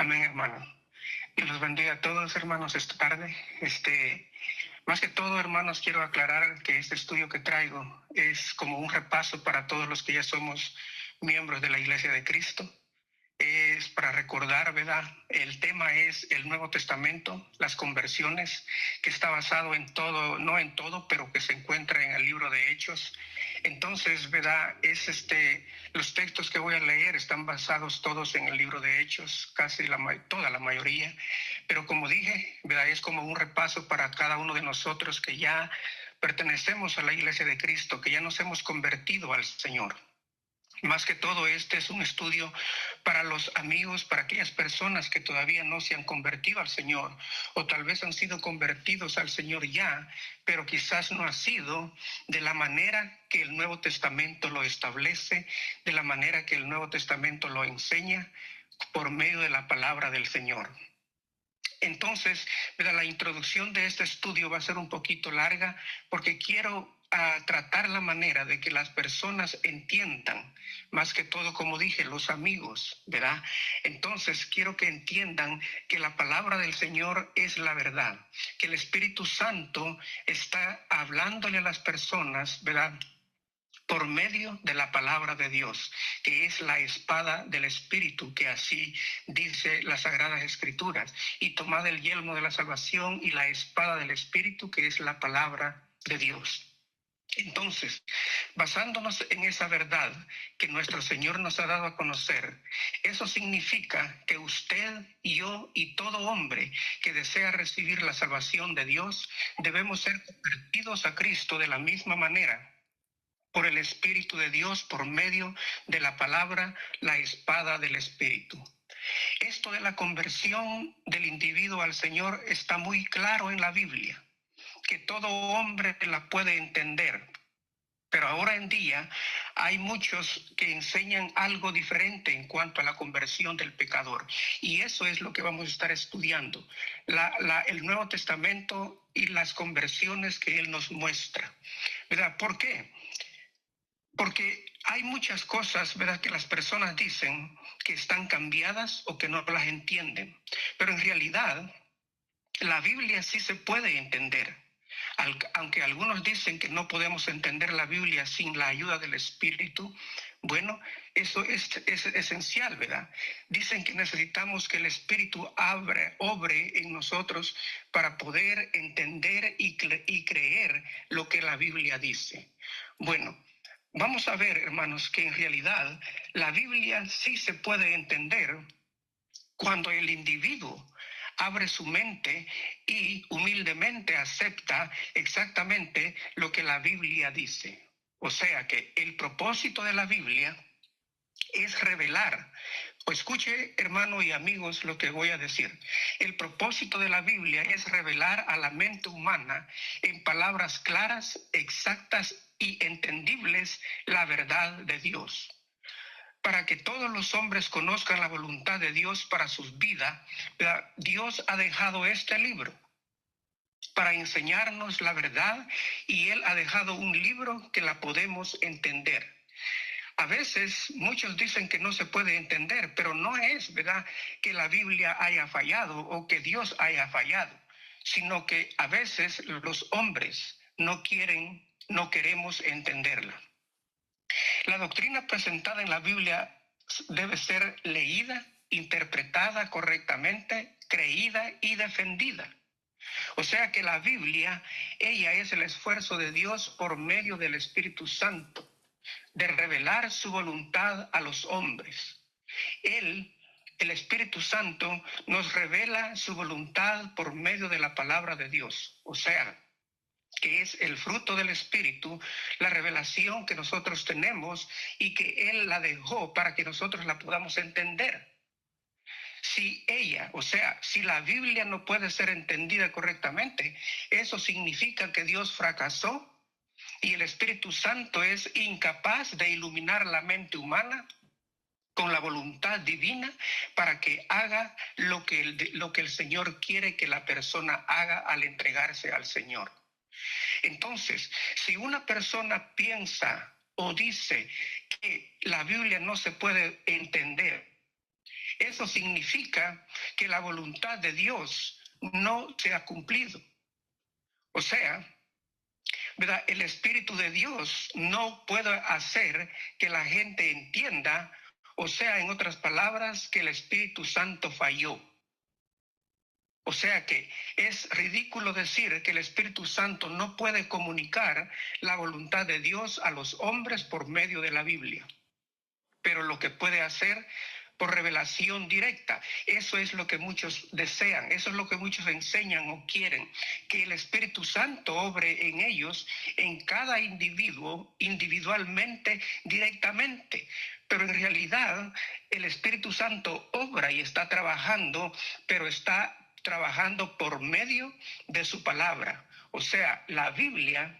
Amén, hermano. Dios los bendiga a todos, hermanos, esta tarde. Más que todo, hermanos, quiero aclarar que este estudio que traigo es como un repaso para todos los que ya somos miembros de la Iglesia de Cristo. Es para recordar, ¿verdad? El tema es el Nuevo Testamento, las conversiones, que está basado en todo, no en todo, pero que se encuentra en el libro de Hechos. Entonces, ¿verdad? Los textos que voy a leer están basados todos en el libro de Hechos, casi toda la mayoría. Pero como dije, ¿verdad? Es como un repaso para cada uno de nosotros que ya pertenecemos a la Iglesia de Cristo, que ya nos hemos convertido al Señor. Más que todo, este es un estudio para los amigos, para aquellas personas que todavía no se han convertido al Señor, o tal vez han sido convertidos al Señor ya, pero quizás no ha sido de la manera que el Nuevo Testamento lo establece, de la manera que el Nuevo Testamento lo enseña, por medio de la palabra del Señor. Entonces, la introducción de este estudio va a ser un poquito larga porque quiero tratar la manera de que las personas entiendan, más que todo, como dije, los amigos, ¿verdad? Entonces, quiero que entiendan que la palabra del Señor es la verdad, que el Espíritu Santo está hablándole a las personas, ¿verdad?, por medio de la palabra de Dios, que es la espada del Espíritu, que así dice las Sagradas Escrituras. Y tomad el yelmo de la salvación y la espada del Espíritu, que es la palabra de Dios. Entonces, basándonos en esa verdad que nuestro Señor nos ha dado a conocer, eso significa que usted y yo y todo hombre que desea recibir la salvación de Dios, debemos ser convertidos a Cristo de la misma manera, por el Espíritu de Dios, por medio de la palabra, la espada del Espíritu. Esto de la conversión del individuo al Señor está muy claro en la Biblia, que todo hombre la puede entender. Pero ahora en día hay muchos que enseñan algo diferente en cuanto a la conversión del pecador. Y eso es lo que vamos a estar estudiando, el Nuevo Testamento y las conversiones que Él nos muestra, ¿verdad? ¿Por qué? Porque hay muchas cosas, ¿verdad?, que las personas dicen que están cambiadas o que no las entienden. Pero en realidad, la Biblia sí se puede entender. Aunque algunos dicen que no podemos entender la Biblia sin la ayuda del Espíritu, bueno, eso es esencial, ¿verdad? Dicen que necesitamos que el Espíritu obre en nosotros para poder entender y creer lo que la Biblia dice. Bueno, vamos a ver, hermanos, que en realidad la Biblia sí se puede entender cuando el individuo abre su mente y humildemente acepta exactamente lo que la Biblia dice. O sea que el propósito de la Biblia es revelar. O escuche, hermano y amigos, lo que voy a decir. El propósito de la Biblia es revelar a la mente humana en palabras claras, exactas y entendibles la verdad de Dios. Para que todos los hombres conozcan la voluntad de Dios para sus vidas, Dios ha dejado este libro para enseñarnos la verdad, y Él ha dejado un libro que la podemos entender. A veces muchos dicen que no se puede entender, pero no es verdad que la Biblia haya fallado o que Dios haya fallado, sino que a veces los hombres no queremos entenderla. La doctrina presentada en la Biblia debe ser leída, interpretada correctamente, creída y defendida. O sea que la Biblia, ella es el esfuerzo de Dios por medio del Espíritu Santo de revelar su voluntad a los hombres. Él, el Espíritu Santo, nos revela su voluntad por medio de la palabra de Dios. O sea, que es el fruto del Espíritu, la revelación que nosotros tenemos y que Él la dejó para que nosotros la podamos entender. Si si la Biblia no puede ser entendida correctamente, eso significa que Dios fracasó y el Espíritu Santo es incapaz de iluminar la mente humana con la voluntad divina para que haga lo que el Señor quiere que la persona haga al entregarse al Señor. Entonces, si una persona piensa o dice que la Biblia no se puede entender, eso significa que la voluntad de Dios no se ha cumplido. O sea, ¿verdad? El Espíritu de Dios no puede hacer que la gente entienda, o sea, en otras palabras, que el Espíritu Santo falló. O sea que es ridículo decir que el Espíritu Santo no puede comunicar la voluntad de Dios a los hombres por medio de la Biblia, pero lo que puede hacer por revelación directa. Eso es lo que muchos desean, eso es lo que muchos enseñan o quieren, que el Espíritu Santo obre en ellos, en cada individuo, individualmente, directamente. Pero en realidad el Espíritu Santo obra y está trabajando, pero está trabajando por medio de su palabra. O sea, la Biblia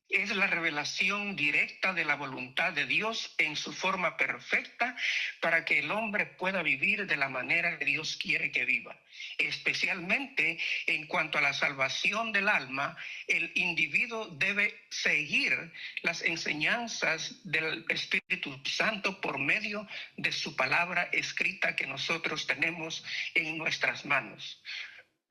es la revelación directa de la voluntad de Dios en su forma perfecta para que el hombre pueda vivir de la manera que Dios quiere que viva. Especialmente en cuanto a la salvación del alma, el individuo debe seguir las enseñanzas del Espíritu Santo por medio de su palabra escrita que nosotros tenemos en nuestras manos.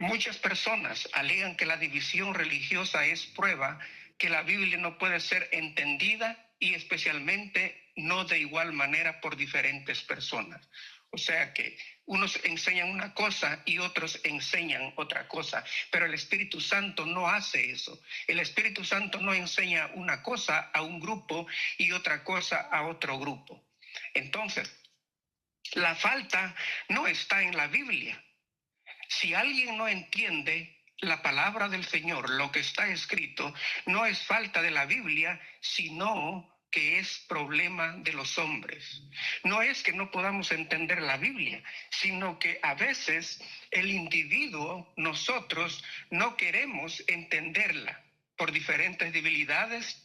Muchas personas alegan que la división religiosa es prueba que la Biblia no puede ser entendida y especialmente no de igual manera por diferentes personas. O sea que unos enseñan una cosa y otros enseñan otra cosa, pero el Espíritu Santo no hace eso. El Espíritu Santo no enseña una cosa a un grupo y otra cosa a otro grupo. Entonces, la falta no está en la Biblia. Si alguien no entiende la palabra del Señor, lo que está escrito, no es falta de la Biblia, sino que es problema de los hombres. No es que no podamos entender la Biblia, sino que a veces el individuo, nosotros, no queremos entenderla por diferentes debilidades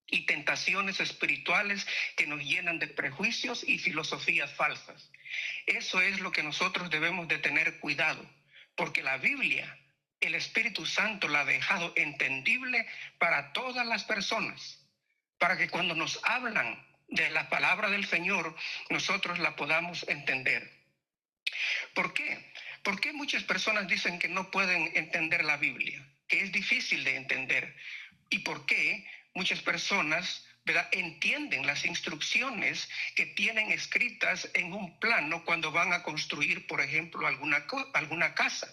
y tentaciones espirituales que nos llenan de prejuicios y filosofías falsas. Eso es lo que nosotros debemos de tener cuidado, porque la Biblia, el Espíritu Santo la ha dejado entendible para todas las personas, para que cuando nos hablan de la palabra del Señor, nosotros la podamos entender. ¿Por qué? ¿Por qué muchas personas dicen que no pueden entender la Biblia, que es difícil de entender? ¿Y por qué muchas personas, ¿verdad?, entienden las instrucciones que tienen escritas en un plano cuando van a construir, por ejemplo, alguna casa?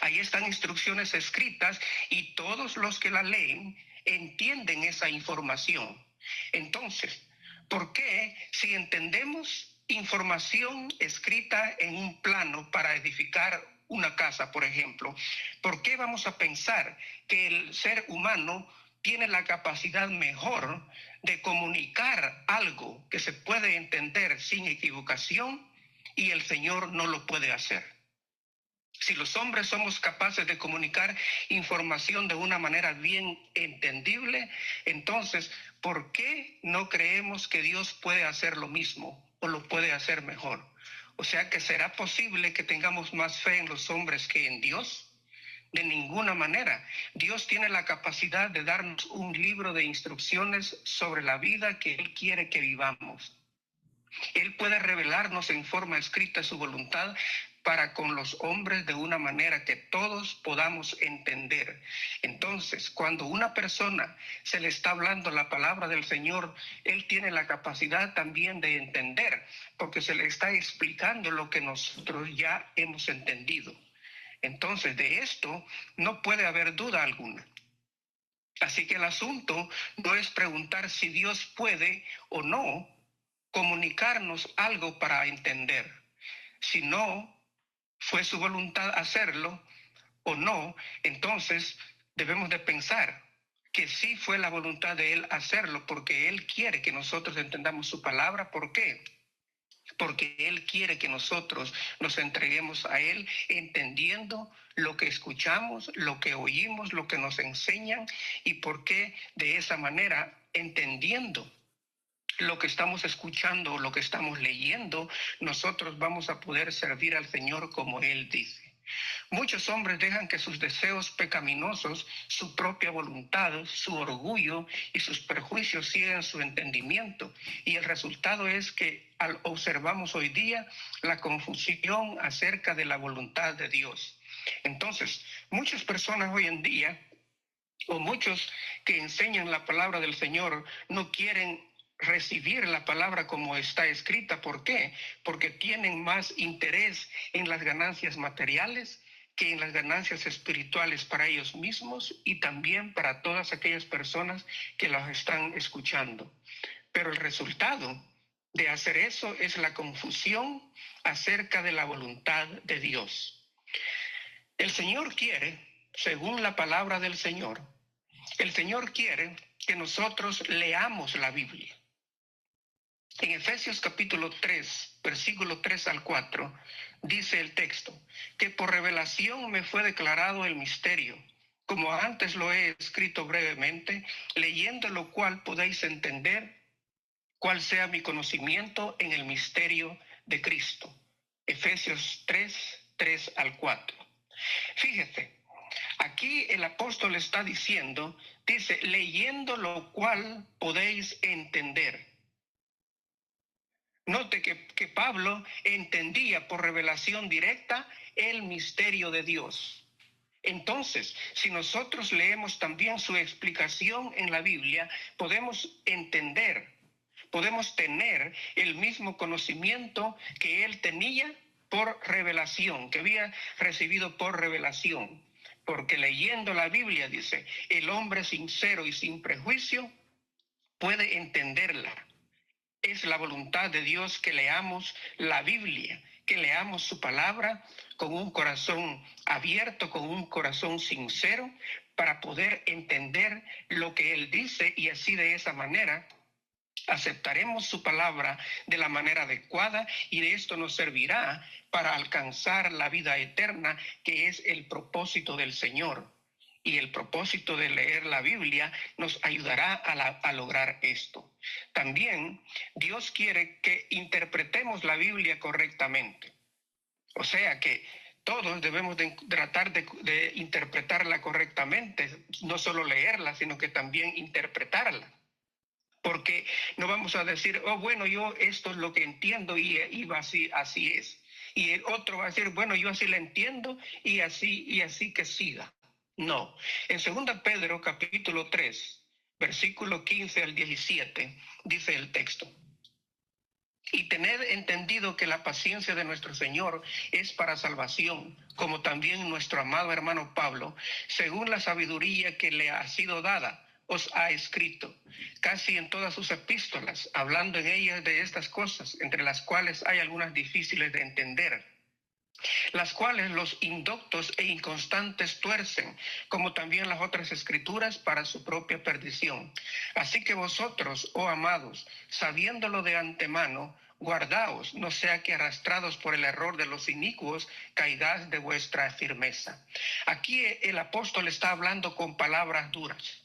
Ahí están instrucciones escritas y todos los que la leen entienden esa información. Entonces, ¿por qué si entendemos información escrita en un plano para edificar una casa, por ejemplo, por qué vamos a pensar que el ser humano tiene la capacidad mejor de comunicar algo que se puede entender sin equivocación y el Señor no lo puede hacer? Si los hombres somos capaces de comunicar información de una manera bien entendible, entonces, ¿por qué no creemos que Dios puede hacer lo mismo o lo puede hacer mejor? O sea, que ¿será posible que tengamos más fe en los hombres que en Dios? De ninguna manera. Dios tiene la capacidad de darnos un libro de instrucciones sobre la vida que Él quiere que vivamos. Él puede revelarnos en forma escrita su voluntad para con los hombres de una manera que todos podamos entender. Entonces, cuando una persona se le está hablando la palabra del Señor, él tiene la capacidad también de entender, porque se le está explicando lo que nosotros ya hemos entendido. Entonces, de esto no puede haber duda alguna. Así que el asunto no es preguntar si Dios puede o no comunicarnos algo para entender. Si no fue su voluntad hacerlo o no, entonces debemos de pensar que sí fue la voluntad de Él hacerlo, porque Él quiere que nosotros entendamos su palabra. ¿Por qué? Porque Él quiere que nosotros nos entreguemos a Él entendiendo lo que escuchamos, lo que oímos, lo que nos enseñan, y por qué de esa manera, entendiendo lo que estamos escuchando, lo que estamos leyendo, nosotros vamos a poder servir al Señor como Él dice. Muchos hombres dejan que sus deseos pecaminosos, su propia voluntad, su orgullo y sus prejuicios sigan su entendimiento. Y el resultado es que observamos hoy día la confusión acerca de la voluntad de Dios. Entonces, muchas personas hoy en día, o muchos que enseñan la palabra del Señor, no quieren recibir la palabra como está escrita. ¿Por qué? Porque tienen más interés en las ganancias materiales que en las ganancias espirituales para ellos mismos y también para todas aquellas personas que los están escuchando. Pero el resultado de hacer eso es la confusión acerca de la voluntad de Dios. El Señor quiere, según la palabra del Señor, el Señor quiere que nosotros leamos la Biblia. En Efesios capítulo 3, versículo 3 al 4, dice el texto, que por revelación me fue declarado el misterio, como antes lo he escrito brevemente, leyendo lo cual podéis entender cuál sea mi conocimiento en el misterio de Cristo. Efesios 3, 3 al 4. Fíjate, aquí el apóstol está diciendo, dice, leyendo lo cual podéis entender. Note que Pablo entendía por revelación directa el misterio de Dios. Entonces, si nosotros leemos también su explicación en la Biblia, podemos entender, podemos tener el mismo conocimiento que él tenía por revelación, que había recibido por revelación. Porque leyendo la Biblia, dice, el hombre sincero y sin prejuicio puede entenderla. Es la voluntad de Dios que leamos la Biblia, que leamos su palabra con un corazón abierto, con un corazón sincero, para poder entender lo que Él dice y así de esa manera aceptaremos su palabra de la manera adecuada y de esto nos servirá para alcanzar la vida eterna, que es el propósito del Señor. Y el propósito de leer la Biblia nos ayudará a lograr esto. También Dios quiere que interpretemos la Biblia correctamente. O sea que todos debemos de tratar de interpretarla correctamente, no solo leerla, sino que también interpretarla. Porque no vamos a decir, oh, bueno, yo esto es lo que entiendo y así es. Y el otro va a decir, bueno, yo así la entiendo y así que siga. No. En 2 Pedro capítulo 3, versículo 15 al 17, dice el texto. Y tened entendido que la paciencia de nuestro Señor es para salvación, como también nuestro amado hermano Pablo, según la sabiduría que le ha sido dada, os ha escrito, casi en todas sus epístolas, hablando en ellas de estas cosas, entre las cuales hay algunas difíciles de entender, las cuales los indoctos e inconstantes tuercen, como también las otras escrituras, para su propia perdición. Así que vosotros, oh amados, sabiéndolo de antemano, guardaos, no sea que arrastrados por el error de los inicuos, caigáis de vuestra firmeza. Aquí el apóstol está hablando con palabras duras.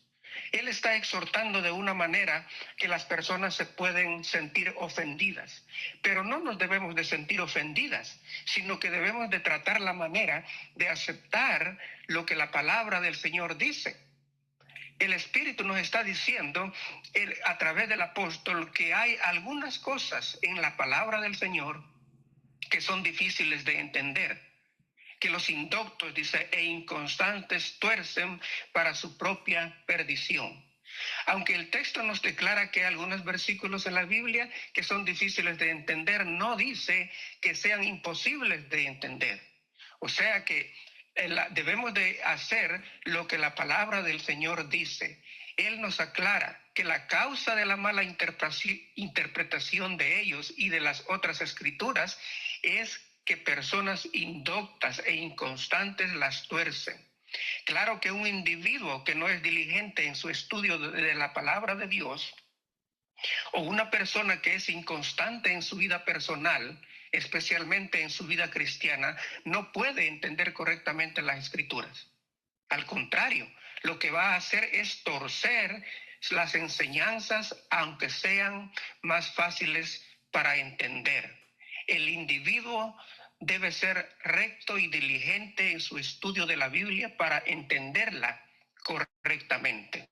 Él está exhortando de una manera que las personas se pueden sentir ofendidas, pero no nos debemos de sentir ofendidas, sino que debemos de tratar la manera de aceptar lo que la palabra del Señor dice. El Espíritu nos está diciendo a través del apóstol que hay algunas cosas en la palabra del Señor que son difíciles de entender, que los indoctos, dice, e inconstantes tuercen para su propia perdición. Aunque el texto nos declara que hay algunos versículos en la Biblia que son difíciles de entender, no dice que sean imposibles de entender. O sea que debemos de hacer lo que la palabra del Señor dice. Él nos aclara que la causa de la mala interpretación de ellos y de las otras escrituras es que personas indoctas e inconstantes las tuercen. Claro que un individuo que no es diligente en su estudio de la palabra de Dios, o una persona que es inconstante en su vida personal, especialmente en su vida cristiana, no puede entender correctamente las escrituras. Al contrario, lo que va a hacer es torcer las enseñanzas, aunque sean más fáciles para entender. El individuo debe ser recto y diligente en su estudio de la Biblia para entenderla correctamente.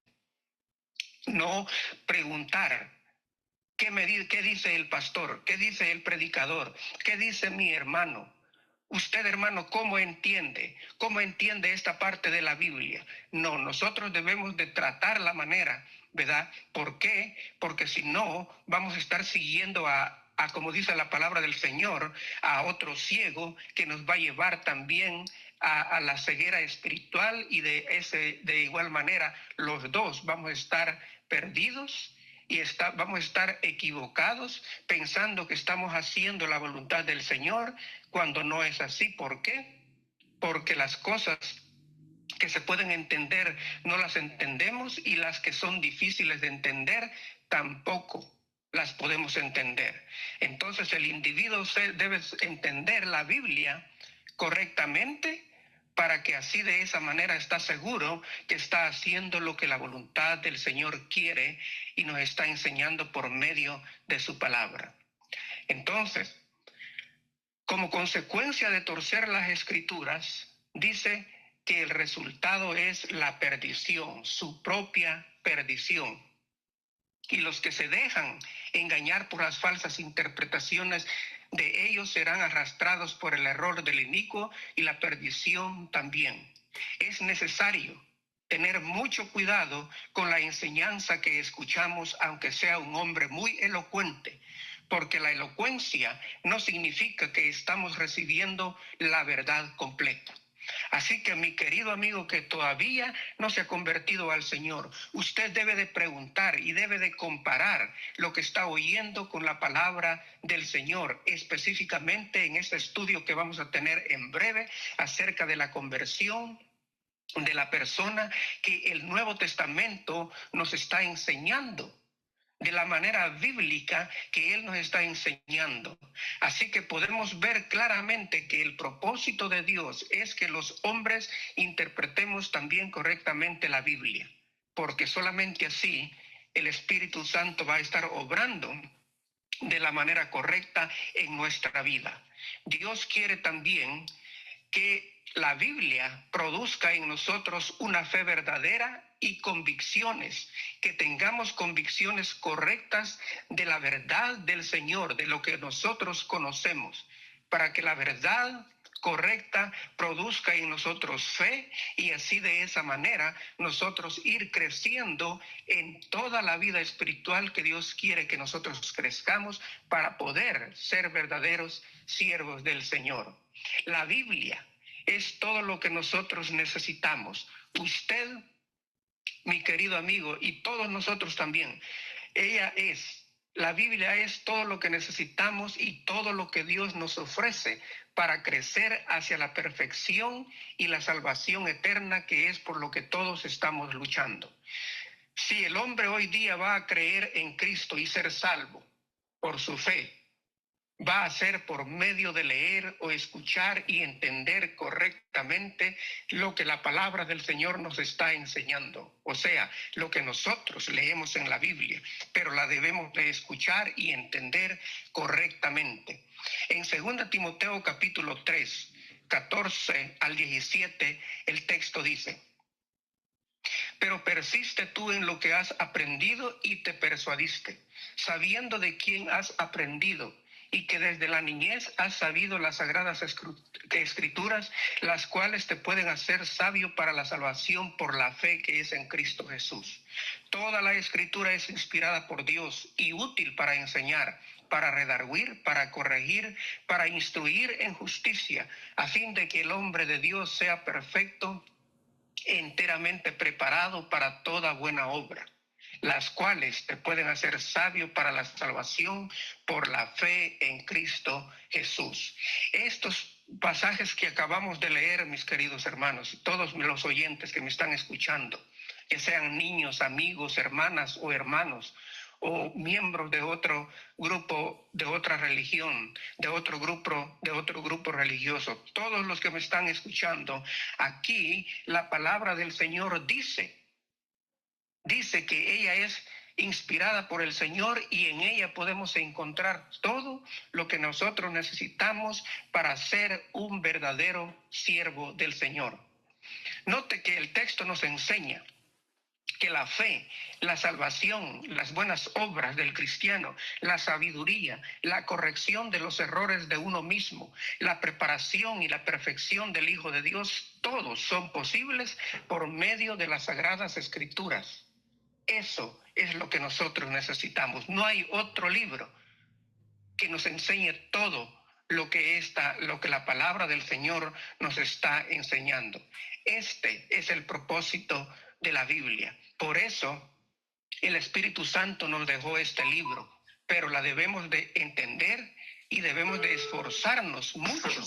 No preguntar qué dice el pastor, qué dice el predicador, qué dice mi hermano. Usted, hermano, ¿cómo entiende? ¿Cómo entiende esta parte de la Biblia? No, nosotros debemos de tratar la manera, ¿verdad? ¿Por qué? Porque si no, vamos a estar siguiendo como dice la palabra del Señor, a otro ciego que nos va a llevar también a la ceguera espiritual, y de igual manera los dos vamos a estar perdidos y vamos a estar equivocados pensando que estamos haciendo la voluntad del Señor cuando no es así. ¿Por qué? Porque las cosas que se pueden entender no las entendemos, y las que son difíciles de entender tampoco las podemos entender. Entonces el individuo debe entender la Biblia correctamente, para que así de esa manera está seguro que está haciendo lo que la voluntad del Señor quiere y nos está enseñando por medio de su palabra. Entonces, como consecuencia de torcer las Escrituras, dice que el resultado es la perdición, su propia perdición. Y los que se dejan engañar por las falsas interpretaciones de ellos serán arrastrados por el error del inicuo y la perdición también. Es necesario tener mucho cuidado con la enseñanza que escuchamos, aunque sea un hombre muy elocuente, porque la elocuencia no significa que estamos recibiendo la verdad completa. Así que, mi querido amigo que todavía no se ha convertido al Señor, usted debe de preguntar y debe de comparar lo que está oyendo con la palabra del Señor, específicamente en este estudio que vamos a tener en breve acerca de la conversión de la persona, que el Nuevo Testamento nos está enseñando de la manera bíblica que Él nos está enseñando. Así que podemos ver claramente que el propósito de Dios es que los hombres interpretemos también correctamente la Biblia, porque solamente así el Espíritu Santo va a estar obrando de la manera correcta en nuestra vida. Dios quiere también que la Biblia produzca en nosotros una fe verdadera y convicciones, que tengamos convicciones correctas de la verdad del Señor, de lo que nosotros conocemos, para que la verdad correcta produzca en nosotros fe, y así de esa manera nosotros ir creciendo en toda la vida espiritual que Dios quiere que nosotros crezcamos para poder ser verdaderos siervos del Señor. La Biblia es todo lo que nosotros necesitamos. Usted, mi querido amigo, y todos nosotros también. La Biblia es todo lo que necesitamos y todo lo que Dios nos ofrece para crecer hacia la perfección y la salvación eterna, que es por lo que todos estamos luchando. Si el hombre hoy día va a creer en Cristo y ser salvo por su fe, va a ser por medio de leer o escuchar y entender correctamente lo que la palabra del Señor nos está enseñando. O sea, lo que nosotros leemos en la Biblia, pero la debemos de escuchar y entender correctamente. En 2 Timoteo capítulo 3, 14 al 17, el texto dice: pero persiste tú en lo que has aprendido y te persuadiste, sabiendo de quién has aprendido, y que desde la niñez has sabido las sagradas escrituras, las cuales te pueden hacer sabio para la salvación por la fe que es en Cristo Jesús. Toda la escritura es inspirada por Dios y útil para enseñar, para redarguir, para corregir, para instruir en justicia, a fin de que el hombre de Dios sea perfecto, enteramente preparado para toda buena obra, las cuales te pueden hacer sabio para la salvación por la fe en Cristo Jesús. Estos pasajes que acabamos de leer, mis queridos hermanos, y todos los oyentes que me están escuchando, que sean niños, amigos, hermanas o hermanos, o miembros de otro grupo, de otra religión, de otro grupo religioso, todos los que me están escuchando, aquí la palabra del Señor dice que ella es inspirada por el Señor, y en ella podemos encontrar todo lo que nosotros necesitamos para ser un verdadero siervo del Señor. Note que el texto nos enseña que la fe, la salvación, las buenas obras del cristiano, la sabiduría, la corrección de los errores de uno mismo, la preparación y la perfección del Hijo de Dios, todos son posibles por medio de las Sagradas Escrituras. Eso es lo que nosotros necesitamos. No hay otro libro que nos enseñe todo lo que la palabra del Señor nos está enseñando. Este es el propósito de la Biblia. Por eso el Espíritu Santo nos dejó este libro, pero la debemos de entender y debemos de esforzarnos mucho,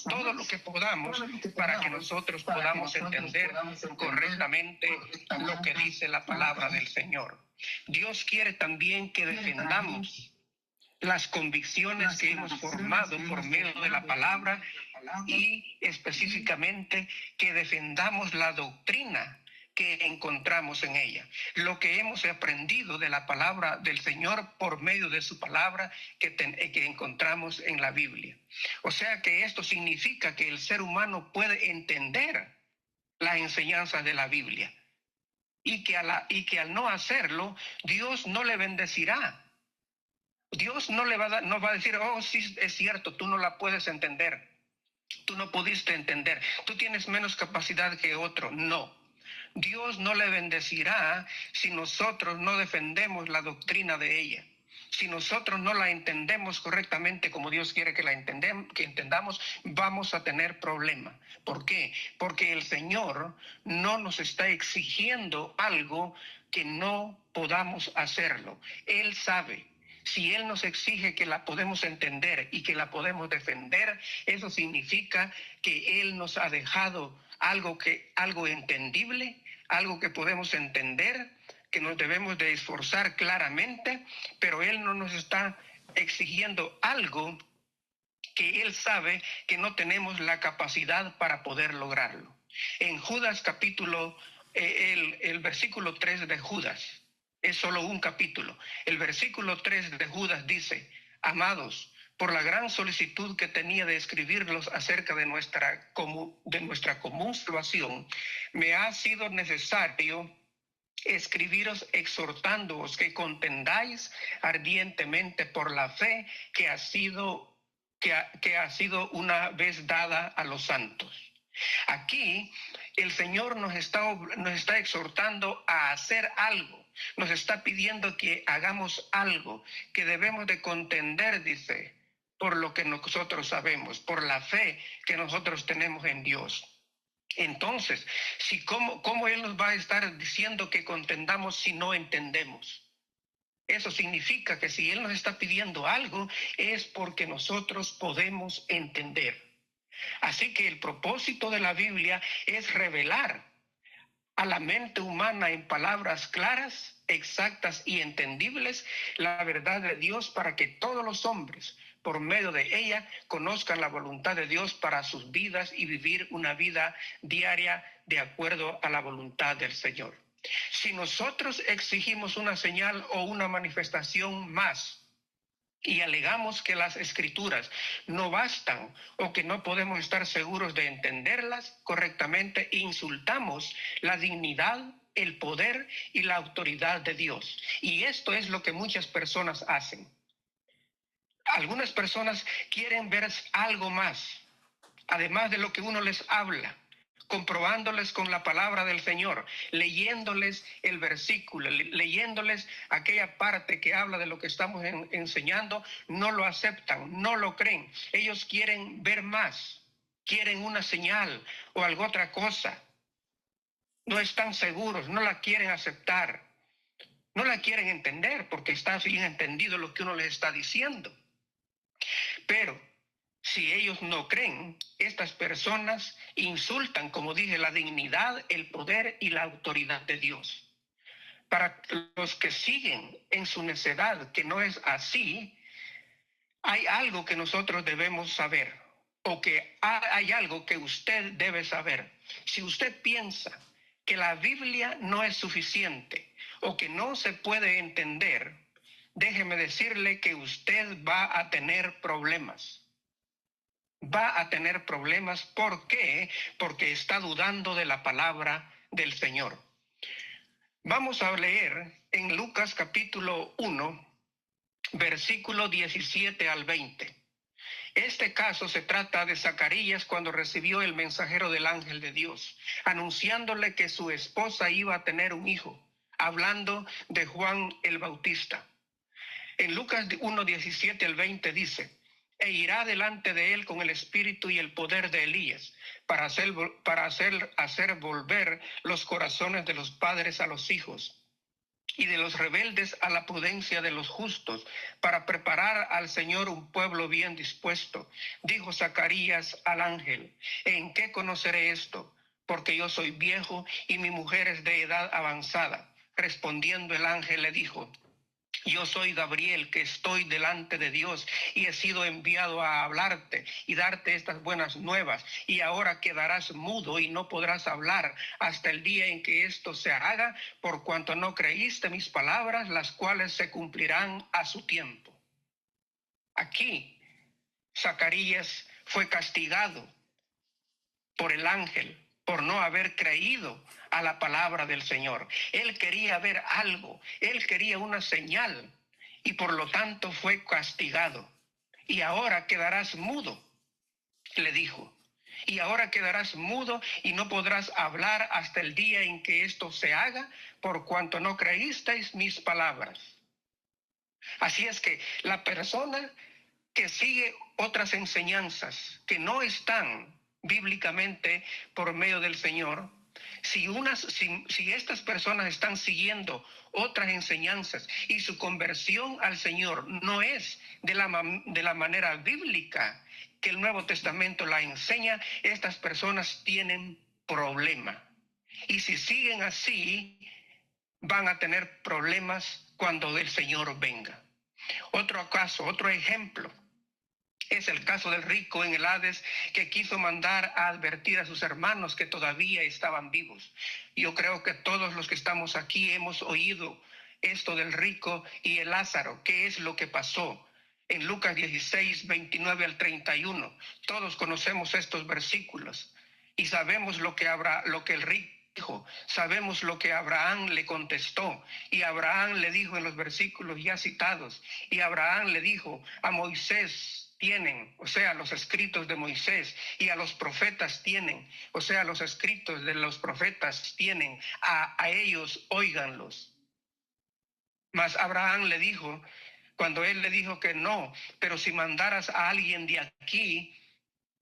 todo lo que podamos, para que nosotros podamos entender correctamente lo que dice la palabra del Señor. Dios quiere también que defendamos las convicciones que hemos formado por medio de la palabra, y específicamente que defendamos la doctrina que encontramos en ella, lo que hemos aprendido de la palabra del Señor por medio de su palabra que encontramos en la Biblia. O sea que esto significa que el ser humano puede entender las enseñanzas de la Biblia, y que al no hacerlo, Dios no le bendecirá. Dios no va a decir, oh, sí, es cierto, tú no la puedes entender, tú no pudiste entender, tú tienes menos capacidad que otro. No, Dios no le bendecirá si nosotros no defendemos la doctrina de ella. Si nosotros no la entendemos correctamente como Dios quiere que entendamos, vamos a tener problemas. ¿Por qué? Porque el Señor no nos está exigiendo algo que no podamos hacerlo. Él sabe. Si Él nos exige que la podemos entender y que la podemos defender, eso significa que Él nos ha dejado algo entendible, algo que podemos entender, que nos debemos de esforzar claramente, pero Él no nos está exigiendo algo que Él sabe que no tenemos la capacidad para poder lograrlo. En Judas capítulo, el versículo 3 de Judas, es solo un capítulo. El versículo 3 de Judas dice: amados, por la gran solicitud que tenía de escribirlos acerca de nuestra común salvación, me ha sido necesario escribiros exhortándoos que contendáis ardientemente por la fe que ha sido una vez dada a los santos. Aquí el Señor nos está exhortando a hacer algo, nos está pidiendo que hagamos algo, que debemos de contender, dice, por lo que nosotros sabemos, por la fe que nosotros tenemos en Dios. Entonces, ¿cómo Él nos va a estar diciendo que contendamos si no entendemos? Eso significa que si Él nos está pidiendo algo, es porque nosotros podemos entender. Así que el propósito de la Biblia es revelar a la mente humana en palabras claras, exactas y entendibles la verdad de Dios, para que todos los hombres, por medio de ella, conozcan la voluntad de Dios para sus vidas y vivir una vida diaria de acuerdo a la voluntad del Señor. Si nosotros exigimos una señal o una manifestación más y alegamos que las Escrituras no bastan o que no podemos estar seguros de entenderlas correctamente, insultamos la dignidad, el poder y la autoridad de Dios. Y esto es lo que muchas personas hacen. Algunas personas quieren ver algo más, además de lo que uno les habla, comprobándoles con la palabra del Señor, leyéndoles el versículo, leyéndoles aquella parte que habla de lo que estamos enseñando. No lo aceptan, no lo creen. Ellos quieren ver más, quieren una señal o algo otra cosa. No están seguros, no la quieren aceptar, no la quieren entender porque está bien entendido lo que uno les está diciendo. Pero si ellos no creen, estas personas insultan, como dije, la dignidad, el poder y la autoridad de Dios. Para los que siguen en su necedad, que no es así, hay algo que nosotros debemos saber, o que hay algo que usted debe saber. Si usted piensa que la Biblia no es suficiente, o que no se puede entender, déjeme decirle que usted va a tener problemas. Va a tener problemas. ¿Por qué? Porque está dudando de la palabra del Señor. Vamos a leer en Lucas capítulo 1, versículo 17 al 20. Este caso se trata de Zacarías cuando recibió el mensajero del ángel de Dios, anunciándole que su esposa iba a tener un hijo, hablando de Juan el Bautista. En Lucas 1, 17 al 20 dice: e irá delante de él con el espíritu y el poder de Elías, para hacer volver los corazones de los padres a los hijos, y de los rebeldes a la prudencia de los justos, para preparar al Señor un pueblo bien dispuesto. Dijo Zacarías al ángel: ¿en qué conoceré esto? Porque yo soy viejo y mi mujer es de edad avanzada. Respondiendo el ángel le dijo: yo soy Gabriel, que estoy delante de Dios y he sido enviado a hablarte y darte estas buenas nuevas. Y ahora quedarás mudo y no podrás hablar hasta el día en que esto se haga, por cuanto no creíste mis palabras, las cuales se cumplirán a su tiempo. Aquí, Zacarías fue castigado por el ángel por no haber creído a la palabra del Señor. Él quería ver algo, él quería una señal, y por lo tanto fue castigado. Y ahora quedarás mudo, le dijo. Y ahora quedarás mudo y no podrás hablar hasta el día en que esto se haga, por cuanto no creísteis mis palabras. Así es que la persona que sigue otras enseñanzas que no están bíblicamente por medio del Señor, si estas personas están siguiendo otras enseñanzas y su conversión al Señor no es de la manera bíblica que el Nuevo Testamento la enseña, estas personas tienen problema. Y si siguen así, van a tener problemas cuando el Señor venga. Otro caso, otro ejemplo, es el caso del rico en el Hades, que quiso mandar a advertir a sus hermanos que todavía estaban vivos. Yo creo que todos los que estamos aquí hemos oído esto del rico y el Lázaro. ¿Qué es lo que pasó? En Lucas 16, 29 al 31. Todos conocemos estos versículos y sabemos lo que el rico dijo. Sabemos lo que Abraham le contestó, y Abraham le dijo en los versículos ya citados, y Abraham le dijo: a Moisés tienen, o sea, los escritos de Moisés, y a los profetas tienen, o sea, los escritos de los profetas tienen, a ellos óiganlos. Mas Abraham le dijo, cuando él le dijo que no, pero si mandaras a alguien de aquí,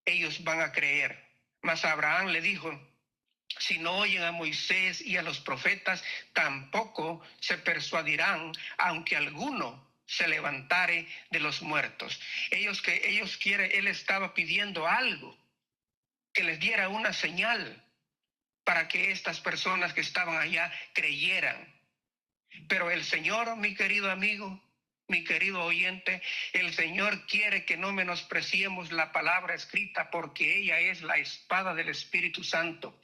ellos van a creer. Mas Abraham le dijo: si no oyen a Moisés y a los profetas, tampoco se persuadirán, aunque alguno se levantare de los muertos. Él estaba pidiendo algo, que les diera una señal para que estas personas que estaban allá creyeran. Pero el Señor, mi querido amigo, mi querido oyente, el Señor quiere que no menospreciemos la palabra escrita, porque ella es la espada del Espíritu Santo.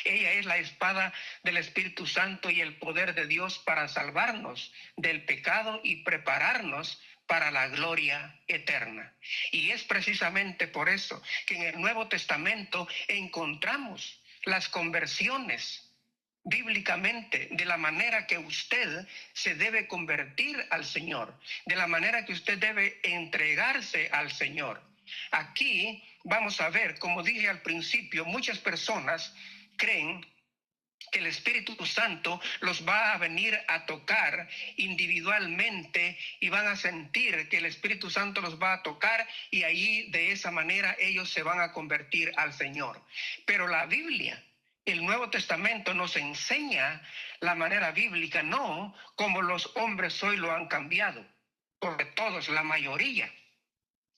Ella es la espada del Espíritu Santo y el poder de Dios para salvarnos del pecado y prepararnos para la gloria eterna. Y es precisamente por eso que en el Nuevo Testamento encontramos las conversiones bíblicamente, de la manera que usted se debe convertir al Señor, de la manera que usted debe entregarse al Señor. Aquí vamos a ver, como dije al principio, muchas personas creen que el Espíritu Santo los va a venir a tocar individualmente y van a sentir que el Espíritu Santo los va a tocar, y ahí de esa manera ellos se van a convertir al Señor. Pero la Biblia, el Nuevo Testamento, nos enseña la manera bíblica, no como los hombres hoy lo han cambiado, porque todos, la mayoría,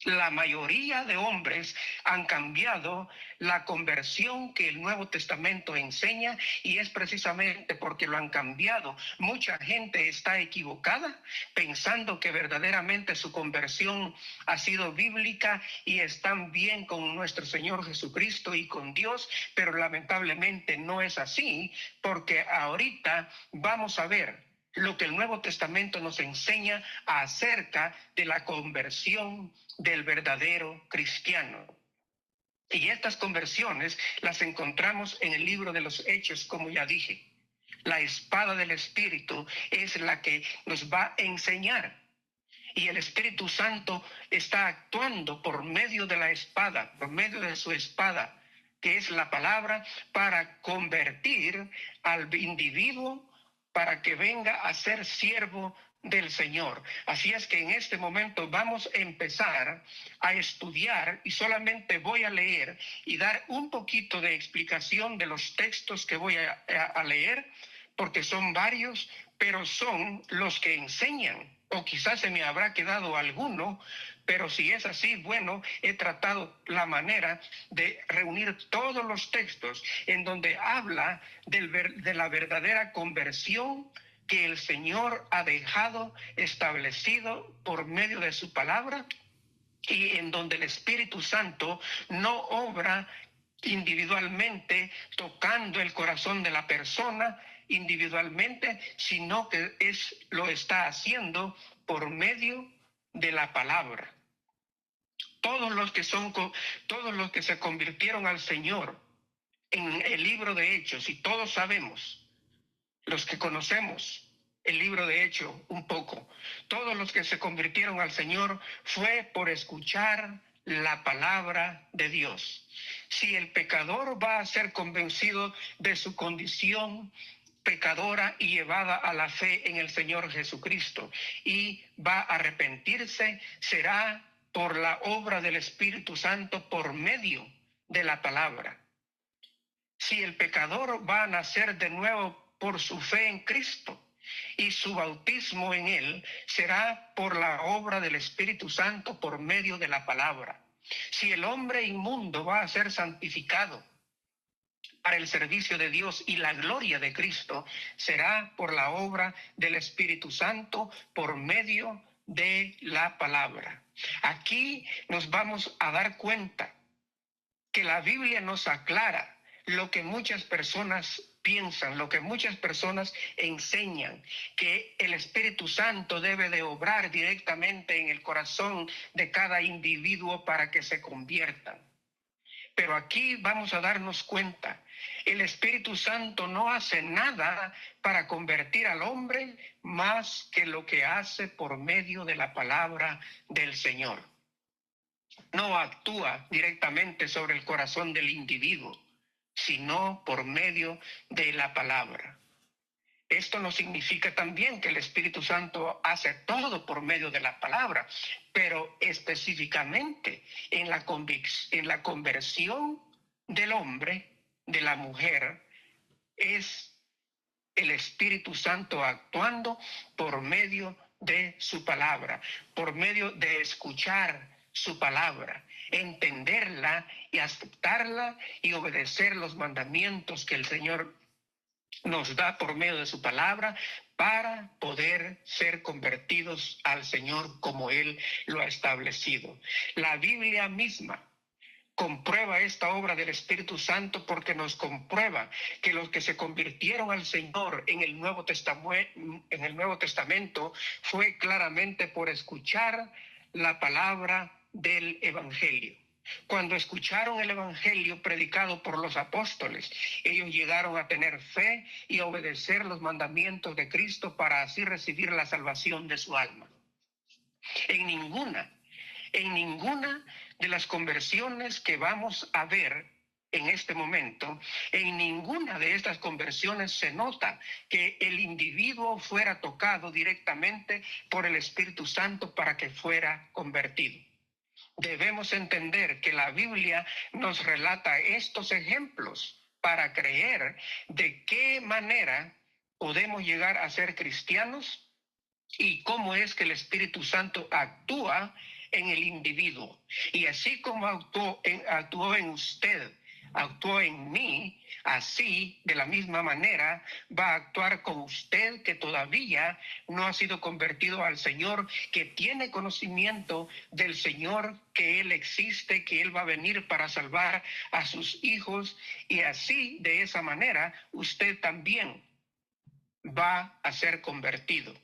La mayoría de hombres han cambiado la conversión que el Nuevo Testamento enseña, y es precisamente porque lo han cambiado. Mucha gente está equivocada pensando que verdaderamente su conversión ha sido bíblica y están bien con nuestro Señor Jesucristo y con Dios, pero lamentablemente no es así, porque ahorita vamos a ver lo que el Nuevo Testamento nos enseña acerca de la conversión del verdadero cristiano. Y estas conversiones las encontramos en el libro de los Hechos, como ya dije. La espada del Espíritu es la que nos va a enseñar. Y el Espíritu Santo está actuando por medio de la espada, por medio de su espada, que es la palabra, para convertir al individuo para que venga a ser siervo del Señor. Así es que en este momento vamos a empezar a estudiar, y solamente voy a leer y dar un poquito de explicación de los textos que voy a leer, porque son varios, pero son los que enseñan. O quizás se me habrá quedado alguno, pero si es así, bueno, he tratado la manera de reunir todos los textos en donde habla de la verdadera conversión que el Señor ha dejado establecido por medio de su palabra, y en donde el Espíritu Santo no obra individualmente tocando el corazón de la persona individualmente, sino que lo está haciendo por medio de la palabra. Todos los que se convirtieron al Señor en el libro de Hechos, y todos sabemos, los que conocemos el libro de Hechos un poco, todos los que se convirtieron al Señor fue por escuchar la palabra de Dios. Si el pecador va a ser convencido de su condición pecadora y llevada a la fe en el Señor Jesucristo y va a arrepentirse, será por la obra del Espíritu Santo por medio de la palabra. Si el pecador va a nacer de nuevo por su fe en Cristo, y su bautismo en él será por la obra del Espíritu Santo por medio de la palabra. Si el hombre inmundo va a ser santificado para el servicio de Dios y la gloria de Cristo, será por la obra del Espíritu Santo por medio de la palabra. Aquí nos vamos a dar cuenta que la Biblia nos aclara lo que muchas personas piensan, lo que muchas personas enseñan, que el Espíritu Santo debe de obrar directamente en el corazón de cada individuo para que se conviertan. Pero aquí vamos a darnos cuenta, el Espíritu Santo no hace nada para convertir al hombre más que lo que hace por medio de la palabra del Señor. No actúa directamente sobre el corazón del individuo, sino por medio de la palabra. Esto no significa también que el Espíritu Santo hace todo por medio de la palabra, pero específicamente en la conversión del hombre, de la mujer, es el Espíritu Santo actuando por medio de su palabra, por medio de escuchar su palabra, entenderla y aceptarla y obedecer los mandamientos que el Señor nos da por medio de su palabra para poder ser convertidos al Señor como Él lo ha establecido. La Biblia misma comprueba esta obra del Espíritu Santo, porque nos comprueba que los que se convirtieron al Señor en el Nuevo Testamento fue claramente por escuchar la palabra del Evangelio. Cuando escucharon el Evangelio predicado por los apóstoles, ellos llegaron a tener fe y a obedecer los mandamientos de Cristo para así recibir la salvación de su alma. En ninguna de las conversiones que vamos a ver en este momento, en ninguna de estas conversiones se nota que el individuo fuera tocado directamente por el Espíritu Santo para que fuera convertido. Debemos entender que la Biblia nos relata estos ejemplos para creer de qué manera podemos llegar a ser cristianos y cómo es que el Espíritu Santo actúa en el individuo. Y así como actuó en usted, actuó en mí, así, de la misma manera, va a actuar con usted que todavía no ha sido convertido al Señor, que tiene conocimiento del Señor, que Él existe, que Él va a venir para salvar a sus hijos, y así, de esa manera, usted también va a ser convertido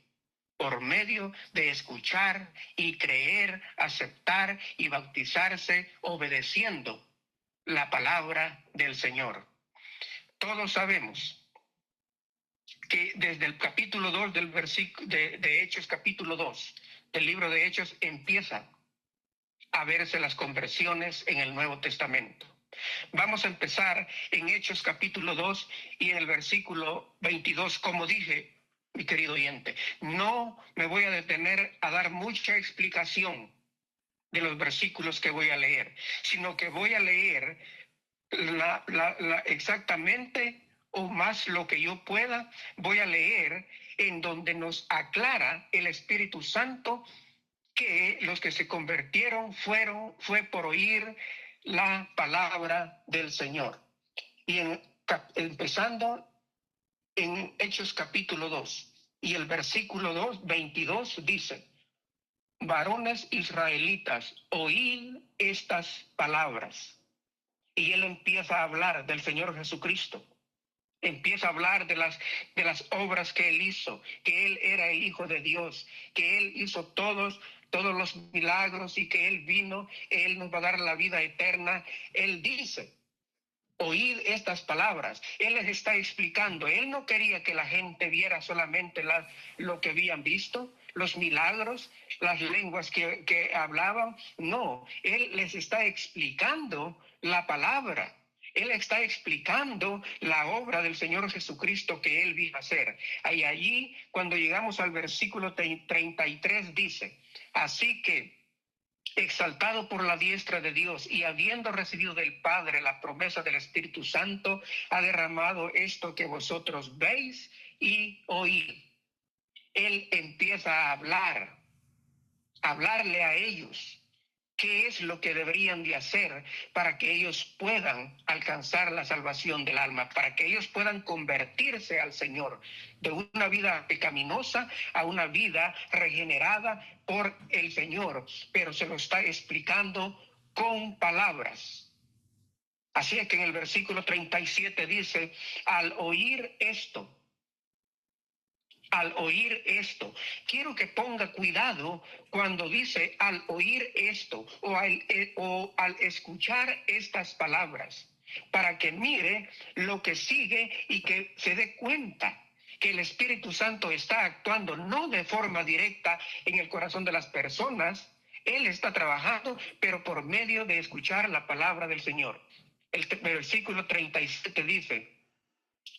por medio de escuchar y creer, aceptar y bautizarse obedeciendo la palabra del Señor. Todos sabemos que desde el capítulo 2 del versículo de Hechos, capítulo 2 del libro de Hechos, empieza a verse las conversiones en el Nuevo Testamento. Vamos a empezar en Hechos capítulo 2 y en el versículo 22, como dije, mi querido oyente. No me voy a detener a dar mucha explicación de los versículos que voy a leer, sino que voy a leer exactamente o más lo que yo pueda, voy a leer en donde nos aclara el Espíritu Santo que los que se convirtieron fue por oír la palabra del Señor. Y empezando en Hechos capítulo 2 y el versículo 22 dice: varones israelitas, oíd estas palabras. Y él empieza a hablar del Señor Jesucristo. Empieza a hablar de las obras que él hizo, que él era el Hijo de Dios, que él hizo todos los milagros y que él vino, él nos va a dar la vida eterna. Él dice: oíd estas palabras. Él les está explicando. Él no quería que la gente viera solamente lo que habían visto, los milagros, las lenguas que hablaban. No, él les está explicando la palabra. Él está explicando la obra del Señor Jesucristo que él vino a hacer. Y allí, cuando llegamos al versículo 33, dice: así que, exaltado por la diestra de Dios y habiendo recibido del Padre la promesa del Espíritu Santo, ha derramado esto que vosotros veis y oíd. Él empieza a hablarle a ellos qué es lo que deberían de hacer para que ellos puedan alcanzar la salvación del alma, para que ellos puedan convertirse al Señor de una vida pecaminosa a una vida regenerada por el Señor, pero se lo está explicando con palabras. Así es que en el versículo 37 dice: al oír esto, quiero que ponga cuidado cuando dice al oír esto o al escuchar estas palabras, para que mire lo que sigue y que se dé cuenta que el Espíritu Santo está actuando no de forma directa en el corazón de las personas. Él está trabajando, pero por medio de escuchar la palabra del Señor. El versículo 37 dice: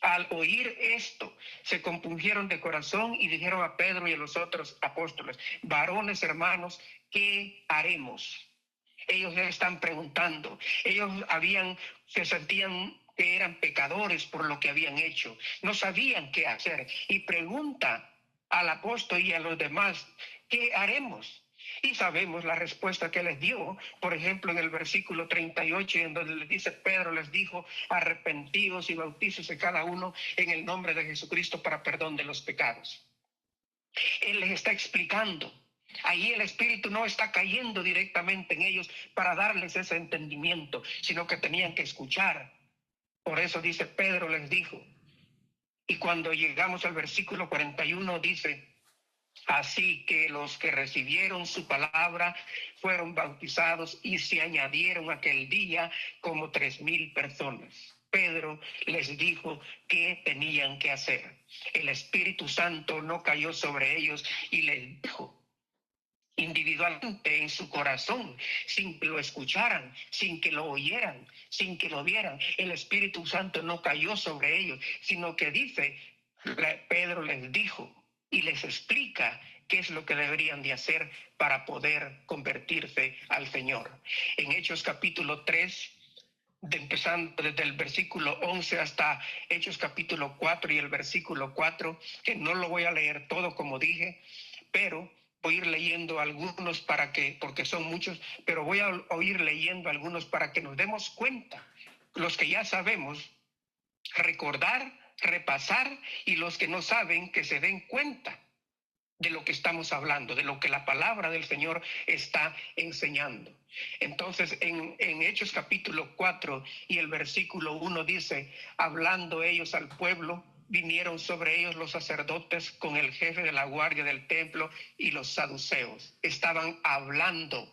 al oír esto, se compungieron de corazón y dijeron a Pedro y a los otros apóstoles: varones hermanos, ¿qué haremos? Ellos están preguntando. Ellos se sentían que eran pecadores por lo que habían hecho. No sabían qué hacer. Y pregunta al apóstol y a los demás: ¿qué haremos? Y sabemos la respuesta que les dio, por ejemplo, en el versículo 38, en donde les dice: Pedro les dijo: arrepentíos y bautícese cada uno en el nombre de Jesucristo para perdón de los pecados. Él les está explicando. Ahí el Espíritu no está cayendo directamente en ellos para darles ese entendimiento, sino que tenían que escuchar. Por eso dice: Pedro les dijo. Y cuando llegamos al versículo 41 dice: así que los que recibieron su palabra fueron bautizados y se añadieron aquel día como 3,000 personas. Pedro les dijo qué tenían que hacer. El Espíritu Santo no cayó sobre ellos y les dijo individualmente en su corazón, sin que lo escucharan, sin que lo oyeran, sin que lo vieran. El Espíritu Santo no cayó sobre ellos, sino que dice, Pedro les dijo y les explica qué es lo que deberían de hacer para poder convertirse al Señor. En Hechos capítulo 3, empezando desde el versículo 11 hasta Hechos capítulo 4 y el versículo 4, que no lo voy a leer todo como dije, pero voy a ir leyendo algunos porque son muchos, pero voy a ir leyendo algunos para que nos demos cuenta, los que ya sabemos, recordar, repasar, y los que no saben, que se den cuenta de lo que estamos hablando, de lo que la palabra del Señor está enseñando. Entonces, en Hechos capítulo 4 y el versículo 1 dice, hablando ellos al pueblo, vinieron sobre ellos los sacerdotes con el jefe de la guardia del templo y los saduceos. Estaban hablando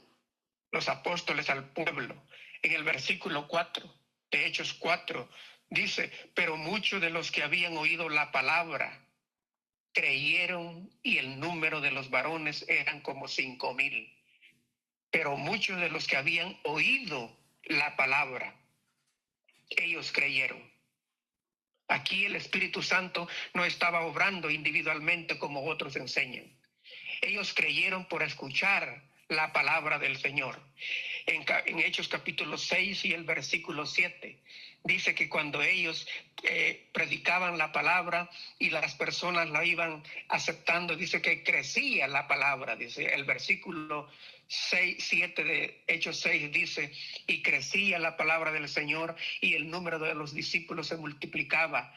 los apóstoles al pueblo. En el versículo 4 de Hechos 4 dice, pero muchos de los que habían oído la palabra creyeron, y el número de los varones eran como 5,000. Pero muchos de los que habían oído la palabra, ellos creyeron. Aquí el Espíritu Santo no estaba obrando individualmente como otros enseñan. Ellos creyeron por escuchar la palabra del Señor. En Hechos capítulo 6 y el versículo 7 dice que cuando ellos predicaban la palabra y las personas la iban aceptando, dice que crecía la palabra. Dice el versículo 7 de Hechos 6 dice, y crecía la palabra del Señor y el número de los discípulos se multiplicaba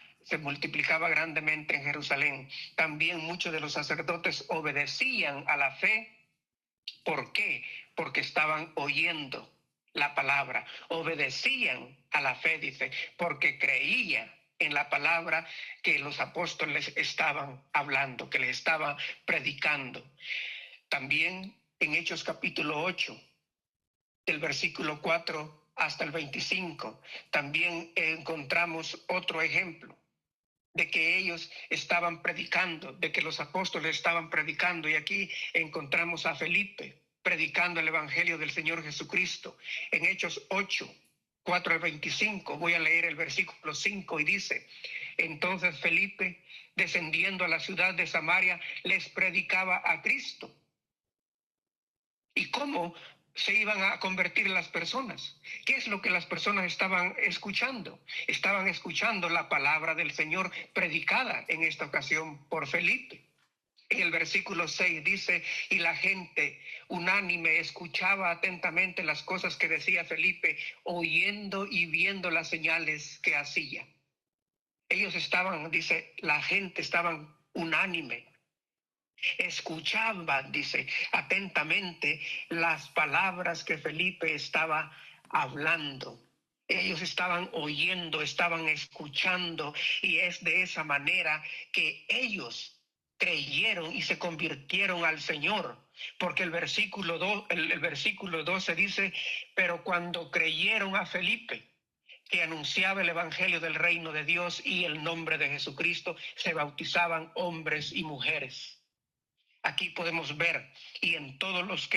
grandemente en Jerusalén. También muchos de los sacerdotes obedecían a la fe. ¿Por qué? Porque estaban oyendo la palabra, obedecían a la fe, dice, porque creían en la palabra que los apóstoles estaban hablando, que les estaban predicando. También en Hechos capítulo 8, del versículo 4 hasta el 25, también encontramos otro ejemplo de que ellos estaban predicando, de que los apóstoles estaban predicando, y aquí encontramos a Felipe predicando el evangelio del Señor Jesucristo. En Hechos 8, 4 al 25, voy a leer el versículo 5 y dice, entonces Felipe, descendiendo a la ciudad de Samaria, les predicaba a Cristo. ¿Y cómo se iban a convertir las personas? ¿Qué es lo que las personas estaban escuchando? Estaban escuchando la palabra del Señor predicada en esta ocasión por Felipe. En el versículo 6 dice, y la gente unánime escuchaba atentamente las cosas que decía Felipe, oyendo y viendo las señales que hacía. Ellos estaban, dice, la gente estaban unánime. Escuchaban, dice, atentamente las palabras que Felipe estaba hablando. Ellos estaban oyendo, estaban escuchando, y es de esa manera que ellos creyeron y se convirtieron al Señor. Porque el versículo 12 dice, pero cuando creyeron a Felipe, que anunciaba el evangelio del reino de Dios y el nombre de Jesucristo, se bautizaban hombres y mujeres. Aquí podemos ver, y en todos los